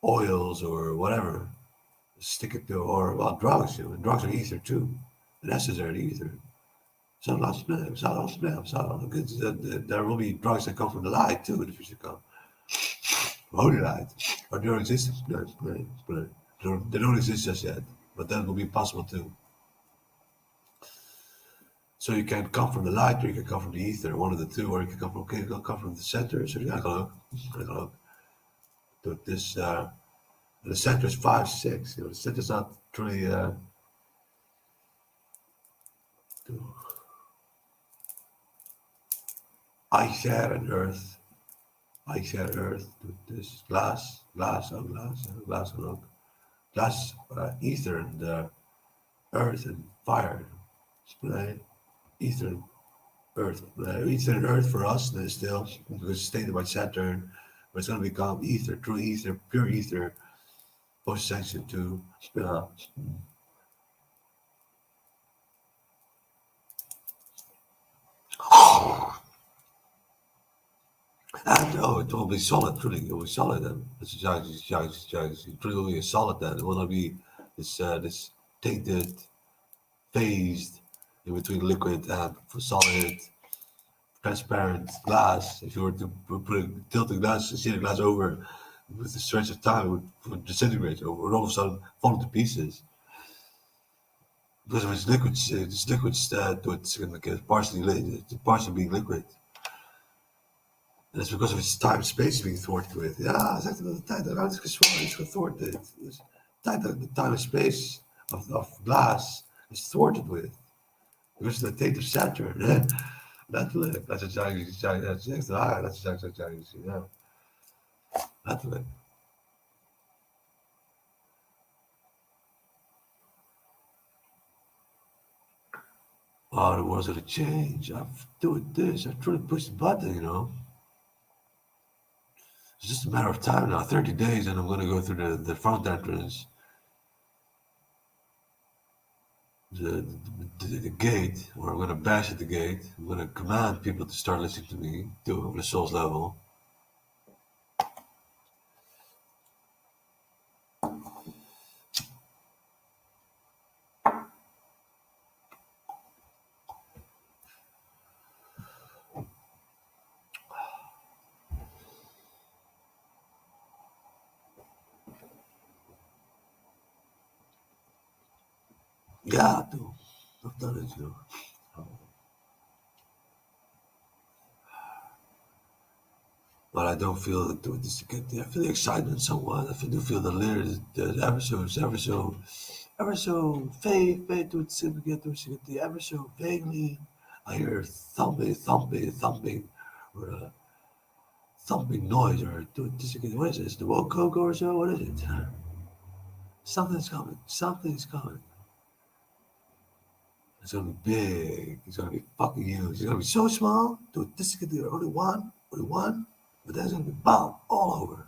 oils or whatever, stick it to, or well, drugs. You know, and drugs are ether too. The necessary ether. There will be drugs that come from the light too in the future. Come holy light, or they don't exist. They don't exist just yet, but that will be possible too. So you can come from the light, or you can come from the ether, one of the two, or you can come from the center. So you gotta look. To this, the center is 5-6. You know, the center is not truly. I share an earth. I share earth. To this glass, and look. Glass, ether, and earth and fire. Split ether and earth. Ether and earth for us is still because it's stated by Saturn, but it's going to become ether, true ether, pure ether, post sanction to and it will be solid, truly. It will be solid then. It truly will be a solid then. It will not be this tainted phased in between liquid and solid, transparent glass. If you were to tilt the glass, see the glass over with the stretch of time, it would disintegrate or would all of a sudden fall into pieces. Because of its liquid, its liquid to its partially being liquid. And it's because of its time space being thwarted with. Ja, zegt hij dat de tijd eruit is gezwollen, is gethwarted. Dus the time and space of glass is thwarted with. Because of the state of Saturn. Letterlijk. Dat is eigenlijk, dat is echt raar. Dat is eigenlijk, ja. Letterlijk. Oh, the world's gonna change. I've doing this. I've tried to push the button, you know. It's just a matter of time now. 30 days, and I'm gonna go through the front entrance, the gate, or I'm gonna bash at the gate. I'm gonna command people to start listening to me, to the soul's level. Yeah, dude. I've done it, you know. But I don't feel doing this again. I feel the excitement somewhat. I do feel the lyrics, ever so fade to it get to it, ever so vaguely. I hear thumping, or a thumping noise, or what is this? The Wococo or so? What is it? Something's coming. It's gonna be big. It's gonna be fucking huge. It's gonna be so small. Dude, this is gonna be only one, but then it's gonna be bomb all over.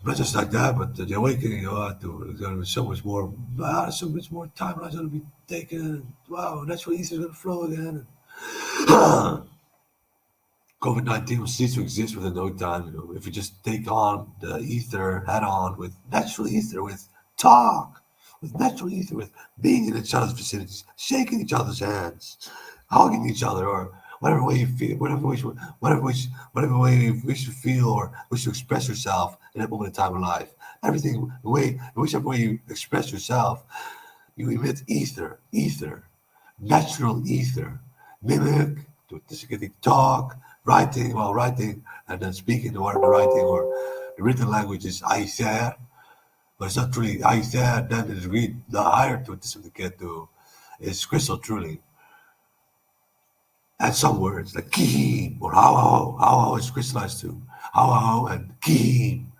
Not just like that, but the awakening, dude, it's gonna be so much more. So much more time. It's gonna be taken. Wow, natural ether is gonna flow again. COVID-19 will cease to exist within no time. You know, if we just take on the ether head on with natural ether, with talk, with natural ether, with being in each other's vicinities, shaking each other's hands, hugging each other, or whatever way you feel, whatever way you wish to feel or wish to express yourself in that moment in time of life. Everything, whichever way you express yourself, you emit ether, natural ether, mimic, to talk, writing while writing, and then speaking the word writing, or the written language is aether, but it's not truly aether. Then the higher to get to is crystal truly. And some words like kihim or how is crystallized to how and kihim.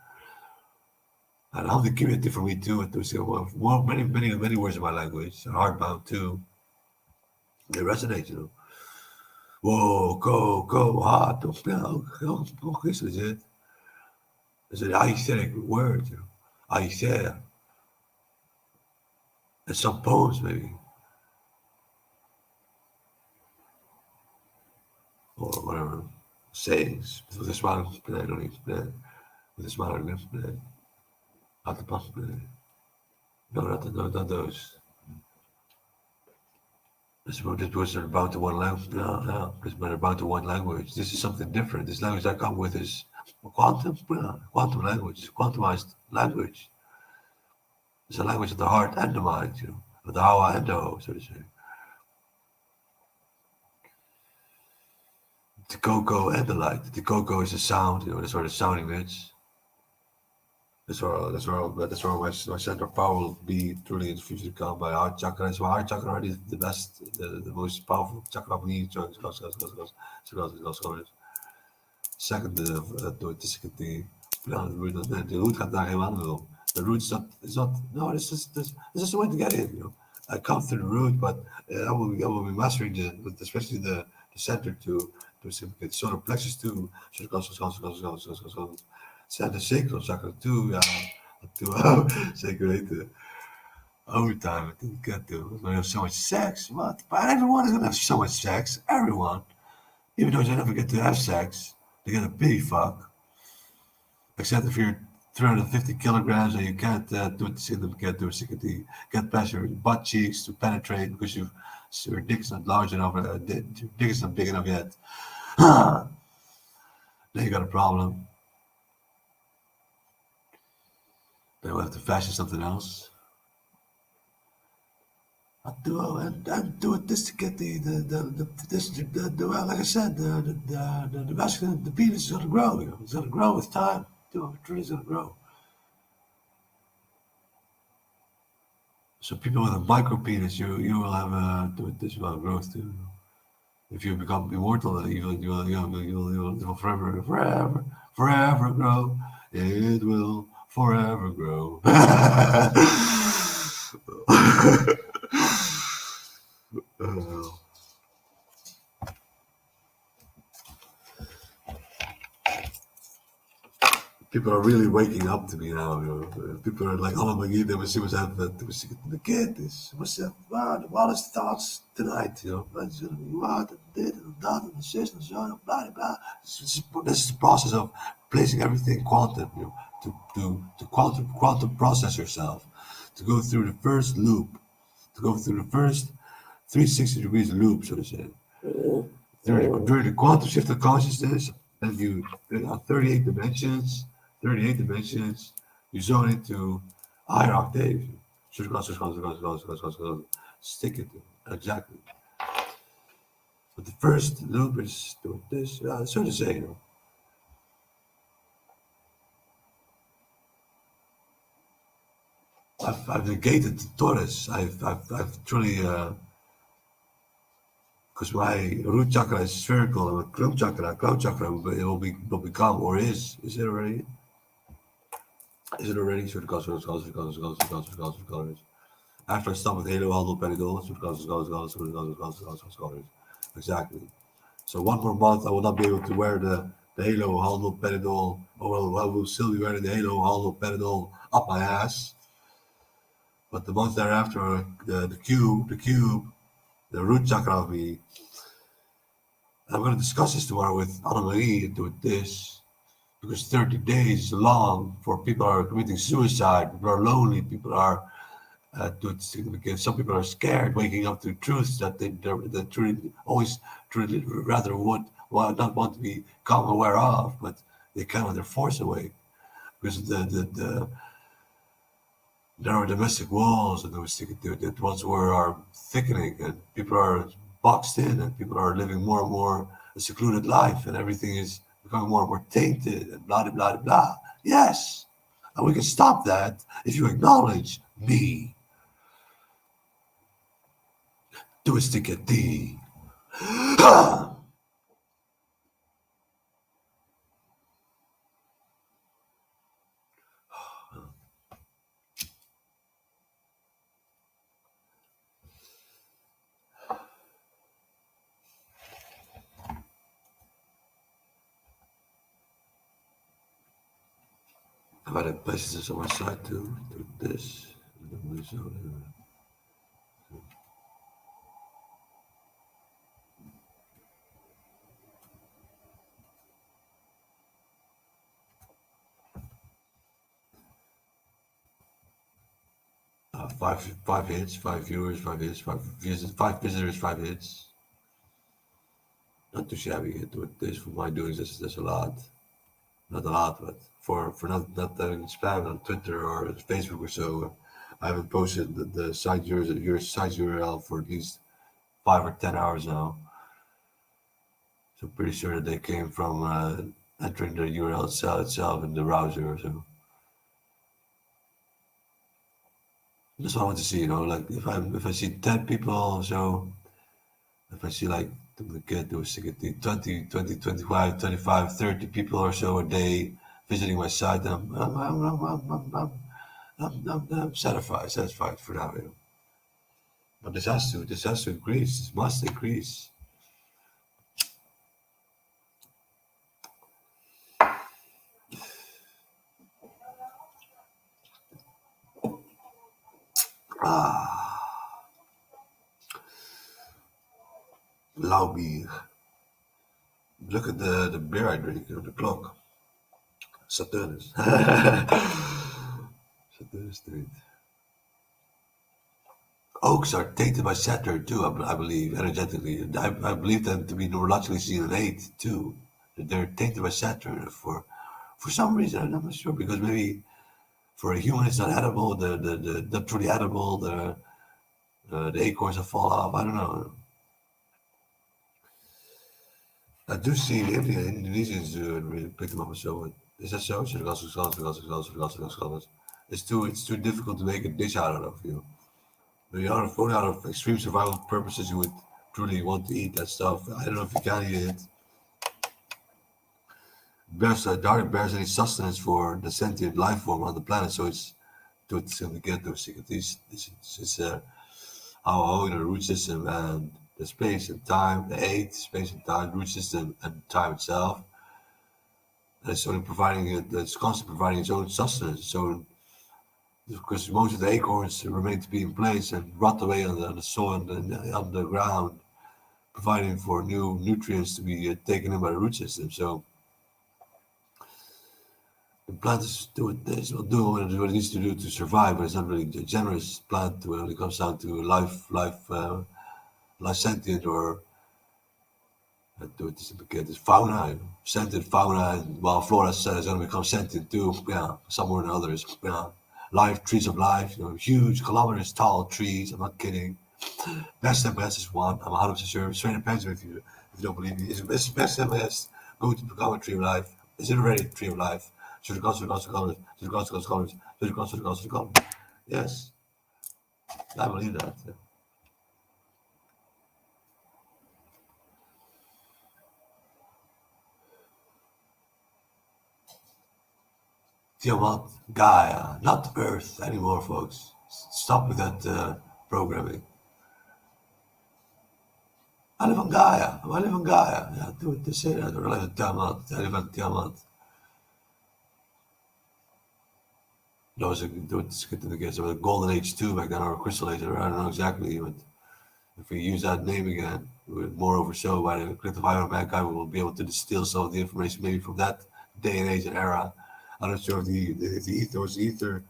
And how the community for me too, and to say many words in my language are hardbound too. They resonate, you know. Whoa, go, hot, this is it. It's an aetheric word, you know. Aether. And some poems maybe. Or whatever. Sayings. With a smile, I don't explain. With a smile, I don't explain. Out the possibility. No, not those. This words are bound to one language. No. This are bound to one language. This is something different. This language I come with is quantum language, quantumized language. It's a language of the heart and the mind, you know, of the Hawa and the Ho, so to say. The cocoa and the light. The cocoa is a sound, you know, that's where the sounding is. That's where my center of power will be truly in the future to come by heart chakra. So heart chakra is the best, the most powerful chakra of me. Second, the root gaat daar helemaal niet om. The root is not, no, it's just a way to get in, you know. I come through the root, but I will be mastering especially the center to get solar plexus too. Zijn de sacral chakra too, ja. Zeker weten. Overtime, I think got to. We're gonna have so much sex. What? But everyone is gonna have so much sex. Everyone. Even though they never get to have sex, they get a pity fuck. Except if you're 350 kilograms, and you can't do it significant to get past your butt cheeks to penetrate because your dick's not large enough, your dick is not big enough yet. Then you got a problem. Then we'll have to fashion something else. And do it this to get well, like I said, the masculine, the penis is gonna grow. You know, it's gonna grow with time. It really is gonna grow. So people with a micro penis, you will have this amount of growth too. If you become immortal, you'll live forever grow. It will forever grow. People are really waking up to me now. You know, people are like, "Oh my God, they must have the kid. This must have the wildest thoughts tonight." You know, that's gonna be what and did and that and this and so on, blah blah blah. This is the process of placing everything quantum. You know, to quantum process yourself, to go through the first loop, to go through the first 360 degrees loop, so to say. During the quantum shift of consciousness, and you there are 38 dimensions, you zone into higher octave. Stick it to exactly. But the first loop is doing this, so to say, you know. I've negated the Taurus. I've truly, because my root chakra is spherical, and my crown chakra, it will become, or is it already? Is it already? After I stop with Halo, Aldo, Peridol, exactly. So one more month, I will not be able to wear the Halo, Aldo, Peridol, or well, I will still be wearing the Halo, Aldo, Peridol up my ass. But the month thereafter, the root chakra of me, and I'm going to discuss this tomorrow with Anna Marie and do this because 30 days is long for people who are committing suicide, people are lonely, people are because some people are scared waking up to truths that that truly always truly rather not want to become aware of, but they cannot. They're forced away because there are domestic walls and that once were are thickening, and people are boxed in, and people are living more and more a secluded life, and everything is becoming more and more tainted and blah blah blah blah. Yes, and we can stop that if you acknowledge me. Do a stick at D. I've had places on my side too. Do this. Five hits, 5 viewers, 5 hits, 5 visitors, 5 visitors, 5 hits. Not too shabby. With this for my doings, that's a lot. Not a lot, but for not having spam on Twitter or Facebook or so, I haven't posted the site your site URL for at least 5 or 10 hours now. So I'm pretty sure that they came from entering the URL itself in the browser or so. That's what I want to see, you know, like if I see 10 people or so, if I see like get those 20, 20, 25, 25, 30 people or so a day visiting my site, and I'm satisfied for now, you know. But this has to increase, this must increase. Lauw bier. Look at the beer I drink, you know, the clock. Saturnus. Saturnus street. Oaks are tainted by Saturn too, I believe, energetically. I believe them to be neurologically seen an 8 too. That they're tainted by Saturn for some reason. I'm not sure, because maybe for a human it's not edible. The not truly edible. The acorns that fall off. I don't know. I do see the Indonesians do it, really pick them up and show it. Is that so? It's too difficult to make a dish out of, you know. But only out of extreme survival purposes you would truly want to eat that stuff. I don't know if you can eat it. Dark bears any sustenance for the sentient life form on the planet, so it's going to get those secrets. It's how the root system and the space and time, the eight space and time, root system and time itself. And it's only providing it's constantly providing its own sustenance. So because most of the acorns remain to be in place and rot away on the soil and on the ground, providing for new nutrients to be taken in by the root system. So the plant is doing this, will do what it needs to do to survive, but it's not really a generous plant when it comes down to life sentient or this fauna, sentient fauna, and while flora is going to become sentient too, yeah, somewhere or another. Yeah, live trees of life, huge kilometers tall trees. I'm not kidding. Best and best is one. I'm 100% sure. Straight depends if you don't believe me. Is best and best going to become a tree of life? Is it already a tree of life? Should it go to the colors? Should it go to the colors? Should it go to the colors? Yes, I believe that. Yeah. Tiamat, Gaia, not Earth anymore, folks. Stop with that programming. I live on Gaia. I live on Gaia. Yeah, do it to say that. Or I live on Tiamat. I live on Tiamat. That was it's good to get some of the Golden Age too back then, or Crystal Age. I don't know exactly, but if we use that name again, moreover so by the collective eye of mankind, we will be able to distill some of the information maybe from that day and age and era. I'm not sure if the ether was ether.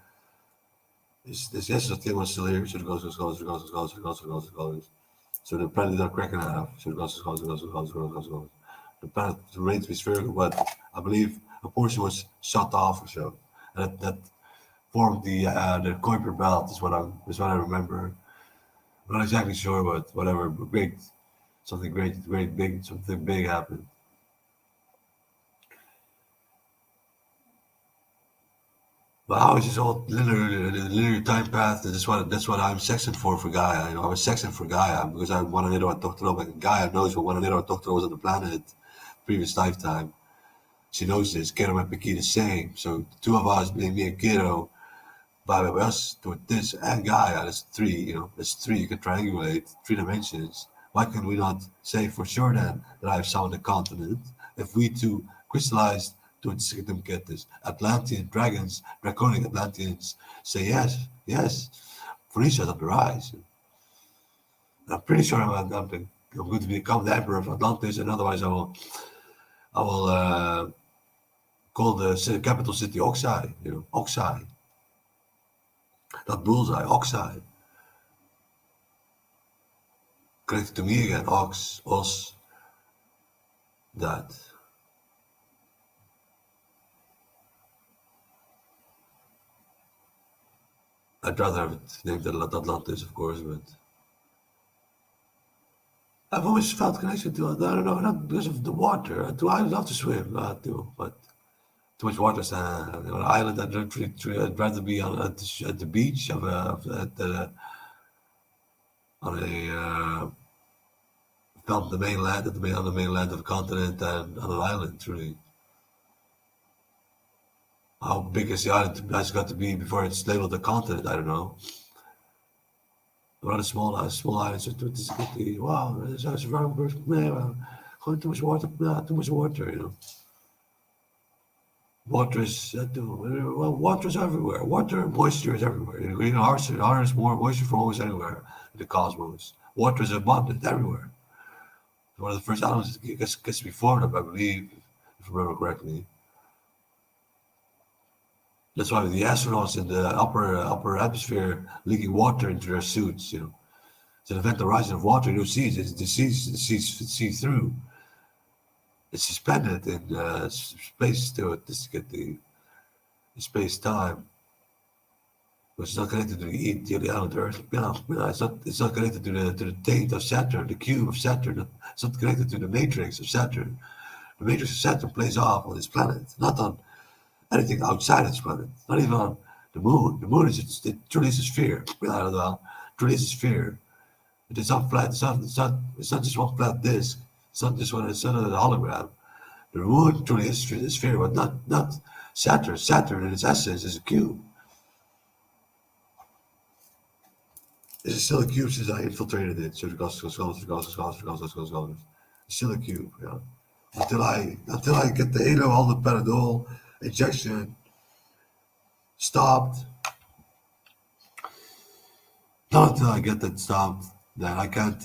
This yes, the thing was still here. Should go to scholars, scholars. So the planet is not cracking out. Should go to scholars. The planet remains to be spherical, but I believe a portion was shut off or so. And that formed the Kuiper belt is what I remember. I'm not exactly sure, but whatever. Great, something big happened. But how is this all linear time path? That's what I'm sexing for Gaia. I'm a sexing for Gaia because I want to know what Doctor Robert Gaia knows what one of the Doctor was on the planet previous lifetime. She knows this. Kero and Piki the same. So the two of us, being me and Kero, by us doing this and Gaia, that's three. That's three. You can triangulate 3 dimensions. Why can we not say for sure then that I've found a continent if we two crystallized to get this Atlantean dragons, draconic Atlanteans say yes, yes, Phoenicia is on the rise. I'm pretty sure I'm going to become the emperor of Atlantis, and otherwise I will call the capital city Oxai. Oxai, not bullseye, Oxai. Connected to me again, Os, that. I'd rather have it named Atlantis, of course, but I've always felt connection to it. I don't know, not because of the water. I love to swim, too, but too much water. On an island, I'd rather be at the beach on on the mainland, on the mainland of a continent than on an island. Truly, how big is the island has got to be before it's labeled a continent? I don't know. Rather small islands. So wow, there's a wrong person. Going too much water. Too much water. Water is water is everywhere. Water and moisture is everywhere. Ours is more moisture from almost anywhere in the cosmos. Water is abundant everywhere. It's one of the first elements that gets to be formed up, I believe, if I remember correctly. That's why the astronauts in the upper atmosphere leaking water into their suits. It's an event the rising of water. You see, see through. It's suspended in space to it, just to get the space time, which is not connected to the island Earth. It's not connected to the taint of Saturn, the cube of Saturn. It's not connected to the matrix of Saturn. The matrix of Saturn plays off on this planet, not on anything outside its planet, not even on the moon. The moon it truly is a sphere. Truly is a sphere. It is not flat. It's not just one flat disk. It's not just one. It's not a hologram. The moon truly is a sphere, but not Saturn. Saturn in its essence is a cube. It's still a cube since I infiltrated it. So it's still a cube. Yeah. Until I get the halo, all the Panadol injection stopped. Not until I get that stopped, then I can't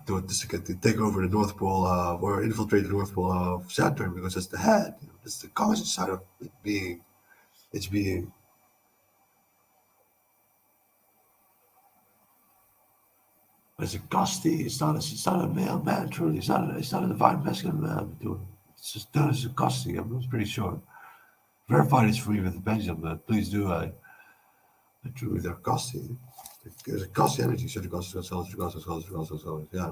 do it. Just to take over the North Pole or infiltrate the North Pole of Saturn because that's the head. That's the conscious side of it being. It's being. It's a gusty. It's not a male man. Truly, it's not a divine masculine man doing it. It's just done as a gusty. I'm pretty sure. Verify this for me with Benjamin, but please do. I truly they're gusty. There's a gusty energy. So the gusty, yeah.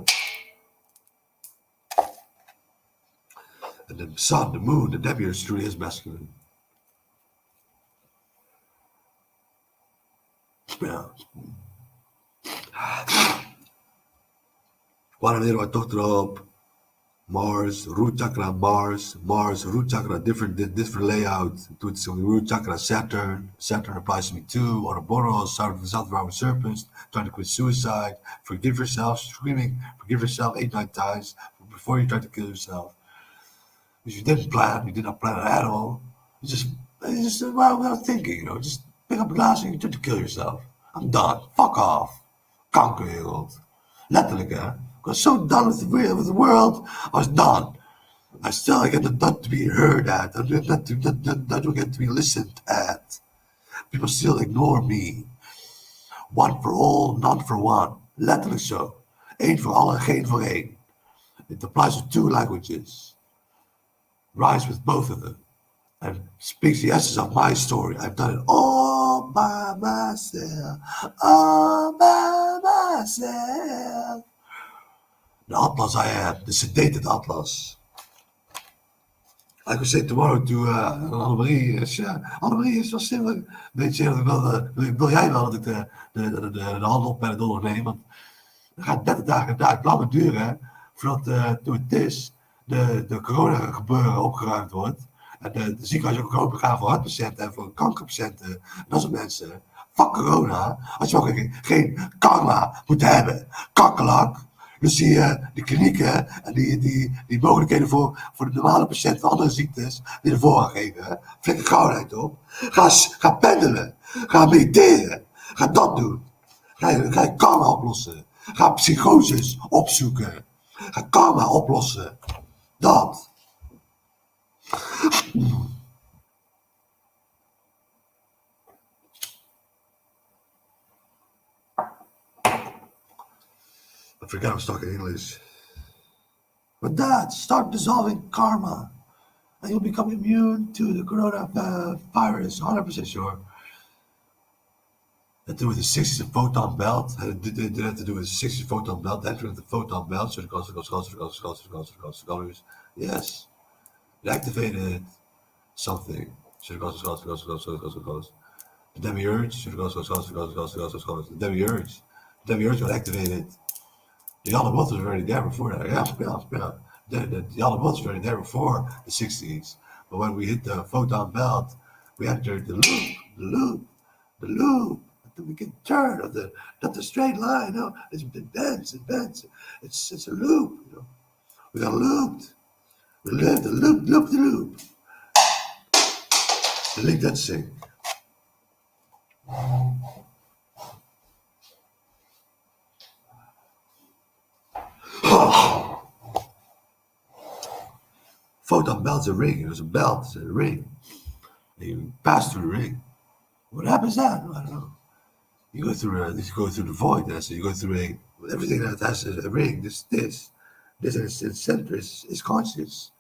And the sun, the moon, the nebula truly is masculine. Ja. Wanneer we toch erop Mars, root chakra, Mars, root chakra, different layout. Doet so root chakra, Saturn applies to me too. Ouroboros, South serpents, trying to commit suicide. Forgive yourself, screaming, forgive yourself 8, 9 times before you try to kill yourself. Because you did not plan it at all. It's just without thinking, just pick up a glass and you try to kill yourself. I'm done. Fuck off. Kankerwereld. Letterlijk, hè. I was so done with the world. I was done. I get not to be heard at. I don't get to be listened at. People still ignore me. One for all, none for one. Letterlijk zo. Eén voor allen, geen voor één. It applies to 2 languages. Rise with both of them. And speaks the essence of my story. I've done it all by myself. All by myself. The Atlas I am, the sedated Atlas. I could say tomorrow to Annemarie, Annemarie is wel stil. Weet je, wil jij wel dat ik de handel op bij de dollar neem? Want dan gaat 30 dagen langer duren, hè, voordat toen het is, de corona gebeuren opgeruimd wordt. En de ziekenhuizen ook open gaan voor hartpatiënten en voor kankerpatiënten. En dat soort mensen. Fuck corona. Als je ook geen karma moet hebben. Kakkelak. Dus die klinieken en die mogelijkheden voor de normale patiënten van andere ziektes die ervoor gaan geven. Flikker gauwheid op. Ga pendelen. Ga mediteren. Ga dat doen. Ga je karma oplossen. Ga psychoses opzoeken. Ga karma oplossen. Dat. I forgot I was talking English. But that, start dissolving karma. And you'll become immune to the coronavirus, 100% sure. That to do with the 60 photon belt. It did have to do with the 60 photon belt, entering the photon belt. So it goes. Yes. It activated something. So it goes. The demiurge. So it goes. The demiurge. The demiurge got activated. The other was already there before that. Yeah. The other was already there before the 60s. But when we hit the photon belt, we entered the loop. We can turn not the straight line. No, it bends. It's a loop. We got looped. We lived the loop. The link that sing. Photon belt's a ring. It was a belt, it's a ring. And you pass through the ring. What happens then? I don't know. You go through the void. So you go through everything that has a ring. This in its center is conscious.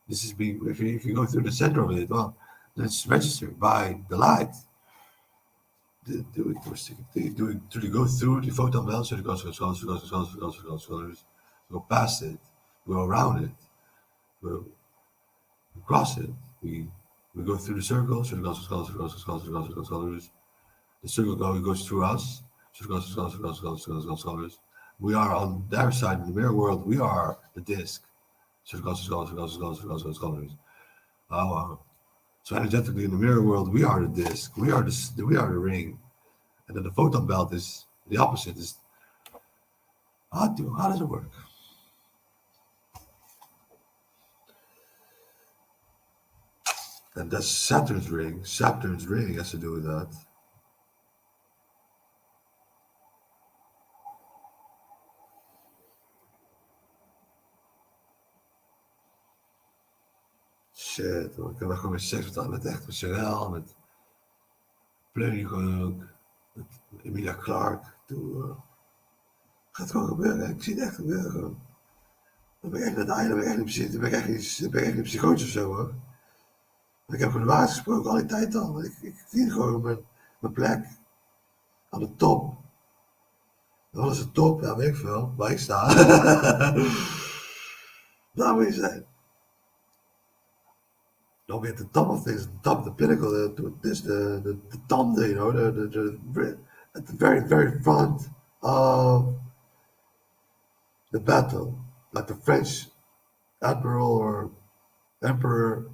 This is being if you go through the center of it, well, then it's registered by the light. Do you go through the photon belt? So it goes, go past it, go around it, go across it. We go through the circle. So it goes. The circle goes through us. So it goes. We are on their side in the mirror world. We are the disc. So it goes. Oh, wow. So energetically in the mirror world, we are the disc. We are the ring. And then the photon belt is the opposite. Is how does it work? And that's Saturn's ring. Saturn's ring has to do with that. Shit, hoor. Ik heb echt gewoon weer seks met echt met Chanel, met Pleunie gewoon ook, met Emilia Clarke. Gaat gewoon gebeuren. Ik zie het echt gebeuren gewoon. Dan ben ik echt naar het einde, dan ben ik echt niet, dan ben ik echt niet psychotisch of zo hoor. Maar ik heb gewoon de waarheid gesproken al die tijd al. Ik vind gewoon mijn plek aan de top. En wat is de top? Ja, weet ik veel. Waar ik sta. Daar moet je zijn. Don't be at the top of things, the top of the pinnacle. The tanden, at the very, very front of the battle, like the French admiral or emperor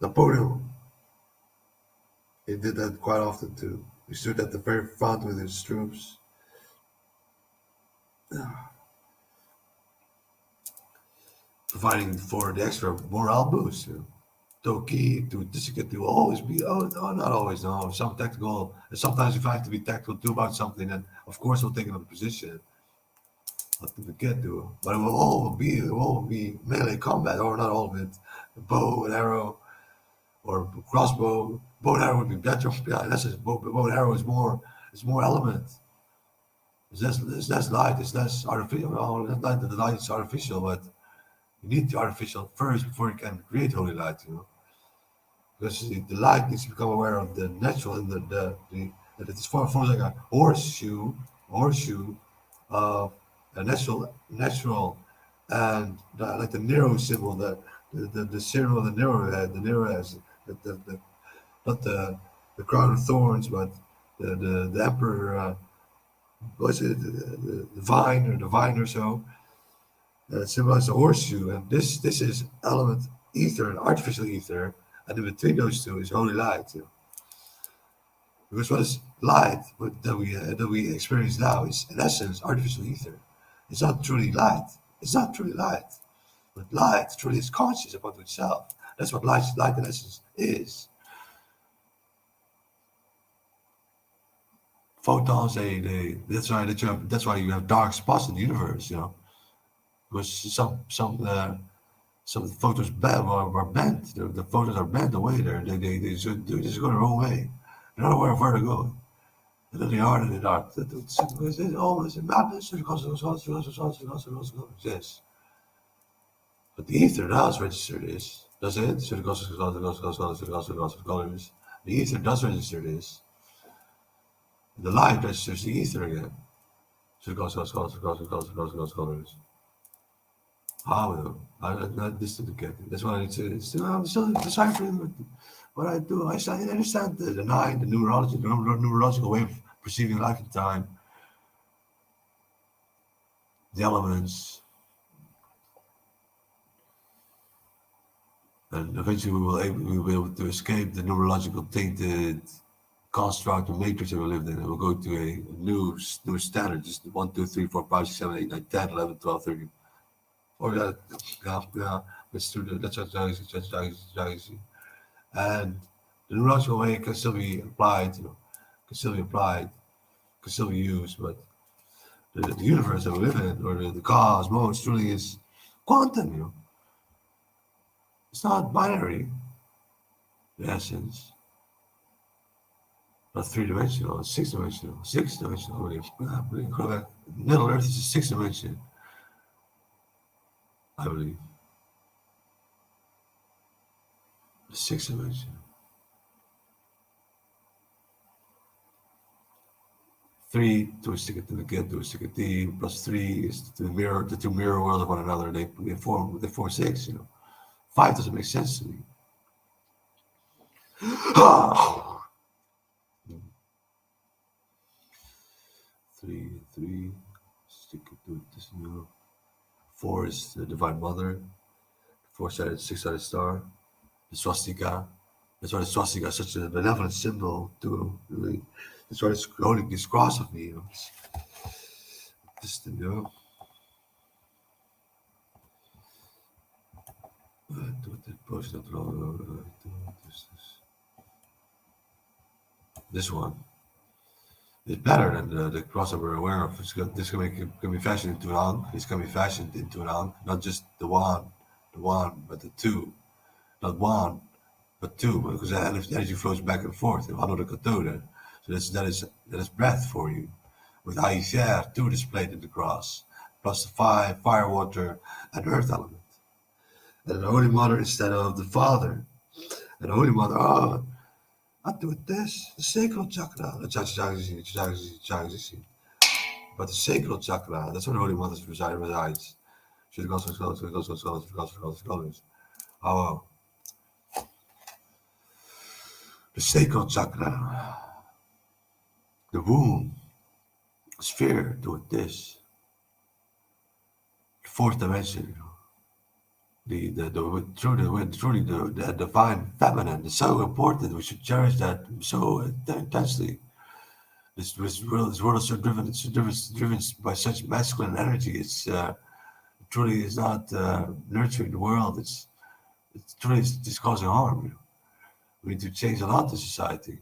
Napoleon. He did that quite often too. He stood at the very front with his troops, providing for the extra morale boost. Toki to this will always be no, not always no some tactical, and sometimes if I have to be tactical too about something, then of course we'll take another position. Nothing to get to, but it will all be melee combat, or not all of it, bow and arrow or crossbow. Bow and arrow would be better. Yeah, that's just bow and arrow is more. It's more element. It's less light. It's less artificial. Well, not that the light is artificial, but you need the artificial first before you can create holy light. Because the light needs to become aware of the natural and the that it's forms like a horseshoe of a natural, and like the Nero symbol, the symbol of the Nero has the not the crown of thorns, but the emperor, was it the vine or the vine or so, symbolizes a horseshoe, and this is element ether and artificial ether, and in between those two is holy light. Because what is light that we experience now is in essence artificial ether. It's not truly light. It's not truly light. But light truly is conscious about itself. That's what light in essence is. Photons, that's why you have dark spots in the universe. Because some photons are bent. The photons are bent away there. They just go the wrong way. They're not aware of where to go. And then they are in the dark. It's always in madness. Yes. But the ether does register this. Does it? The ether does register this. The light registers the ether again. How though? This didn't get it. That's what I need to. I'm still deciphering what I do. I understand the nine, the numerological way of perceiving life and time, the elements, and eventually we will be able to escape the numerological tainted construct or matrix that we lived in, and we'll go to a new standard, just 1, 2, 3, 4, 5, 6, 7, 8, 9, 10, 11, 12, 13. Or yeah, that's and the neurological way can still be applied, can still be applied, can still be used, but the universe that we live in, or the cosmos, truly is quantum. It's not binary, in essence. Not three-dimensional, it's six-dimensional. Six-dimensional, I believe. Correct. Middle Earth is a six-dimension, I believe. Six-dimension. Three to a second to the get to a second T plus three is the two mirror worlds of one another. They form six. Five doesn't make sense to me. Three, stick it to this. Four is the Divine Mother. Four-sided, six-sided star. The swastika. That's why the swastika is such a benevolent symbol too. Really. That's why it's holding this cross of me. Just this one is better than the cross that we're aware of. This can be fashioned into an ankh. This can be fashioned into an ankh, not just the one, but the two. Not one, but two, because the energy flows back and forth. Another cathode. So that is breath for you. With Aisher, two displayed in the cross, plus the fire, water, and earth element. And the Holy Mother instead of the Father. And the Holy Mother, I do it this, the sacral chakra. But the sacral chakra, that's where the Holy Mother resides. She goes, oh, the sacral chakra, the womb, sphere, do it this. The fourth dimension, truly the divine feminine is so important. We should cherish that so intensely. This world is so driven. It's so driven by such masculine energy. It's truly is not nurturing the world. It's truly just causing harm. We need to change a lot in society.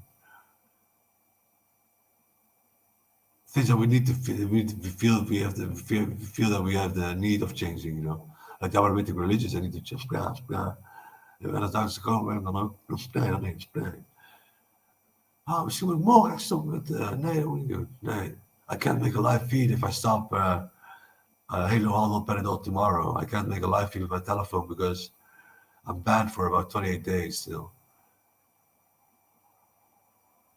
Things that we need to feel. We need to feel. We have to feel that we have the need of changing. Like the Arabic religions, I need to change. En als daar ze komen, en dan ook dan niks. Misschien moet ik morgen echt stoppen met... nee, dat moet ik niet doen. Nee. I can't make a live feed if I stop Halo Handel Panadol tomorrow. I can't make a live feed with my telephone because I'm banned for about 28 days still.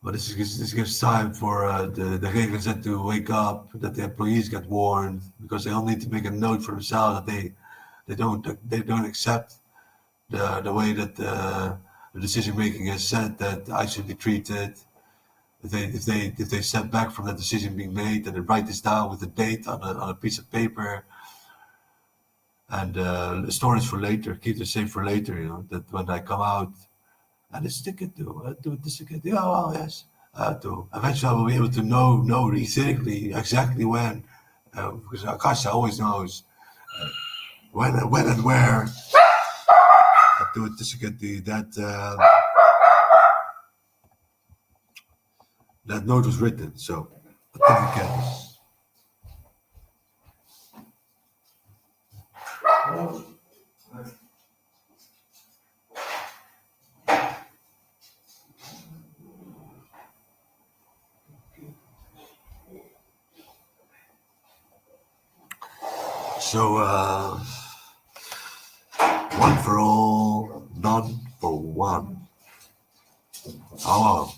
But this gives time for the GGZ to wake up, that the employees get warned, because they all need to make a note for themselves that they don't accept the way that the decision making has said that I should be treated. If they step back from that decision being made, and they write this down with a date on a piece of paper, and store this for later, keep it safe for later. That when I come out, and it's ticket do this again. Yeah, well, yes. Eventually, I will be able to know ethically exactly when, because Akasha always knows when and where. Do it to get that note was written. So I think we get this. So one for all, none for one. Oh,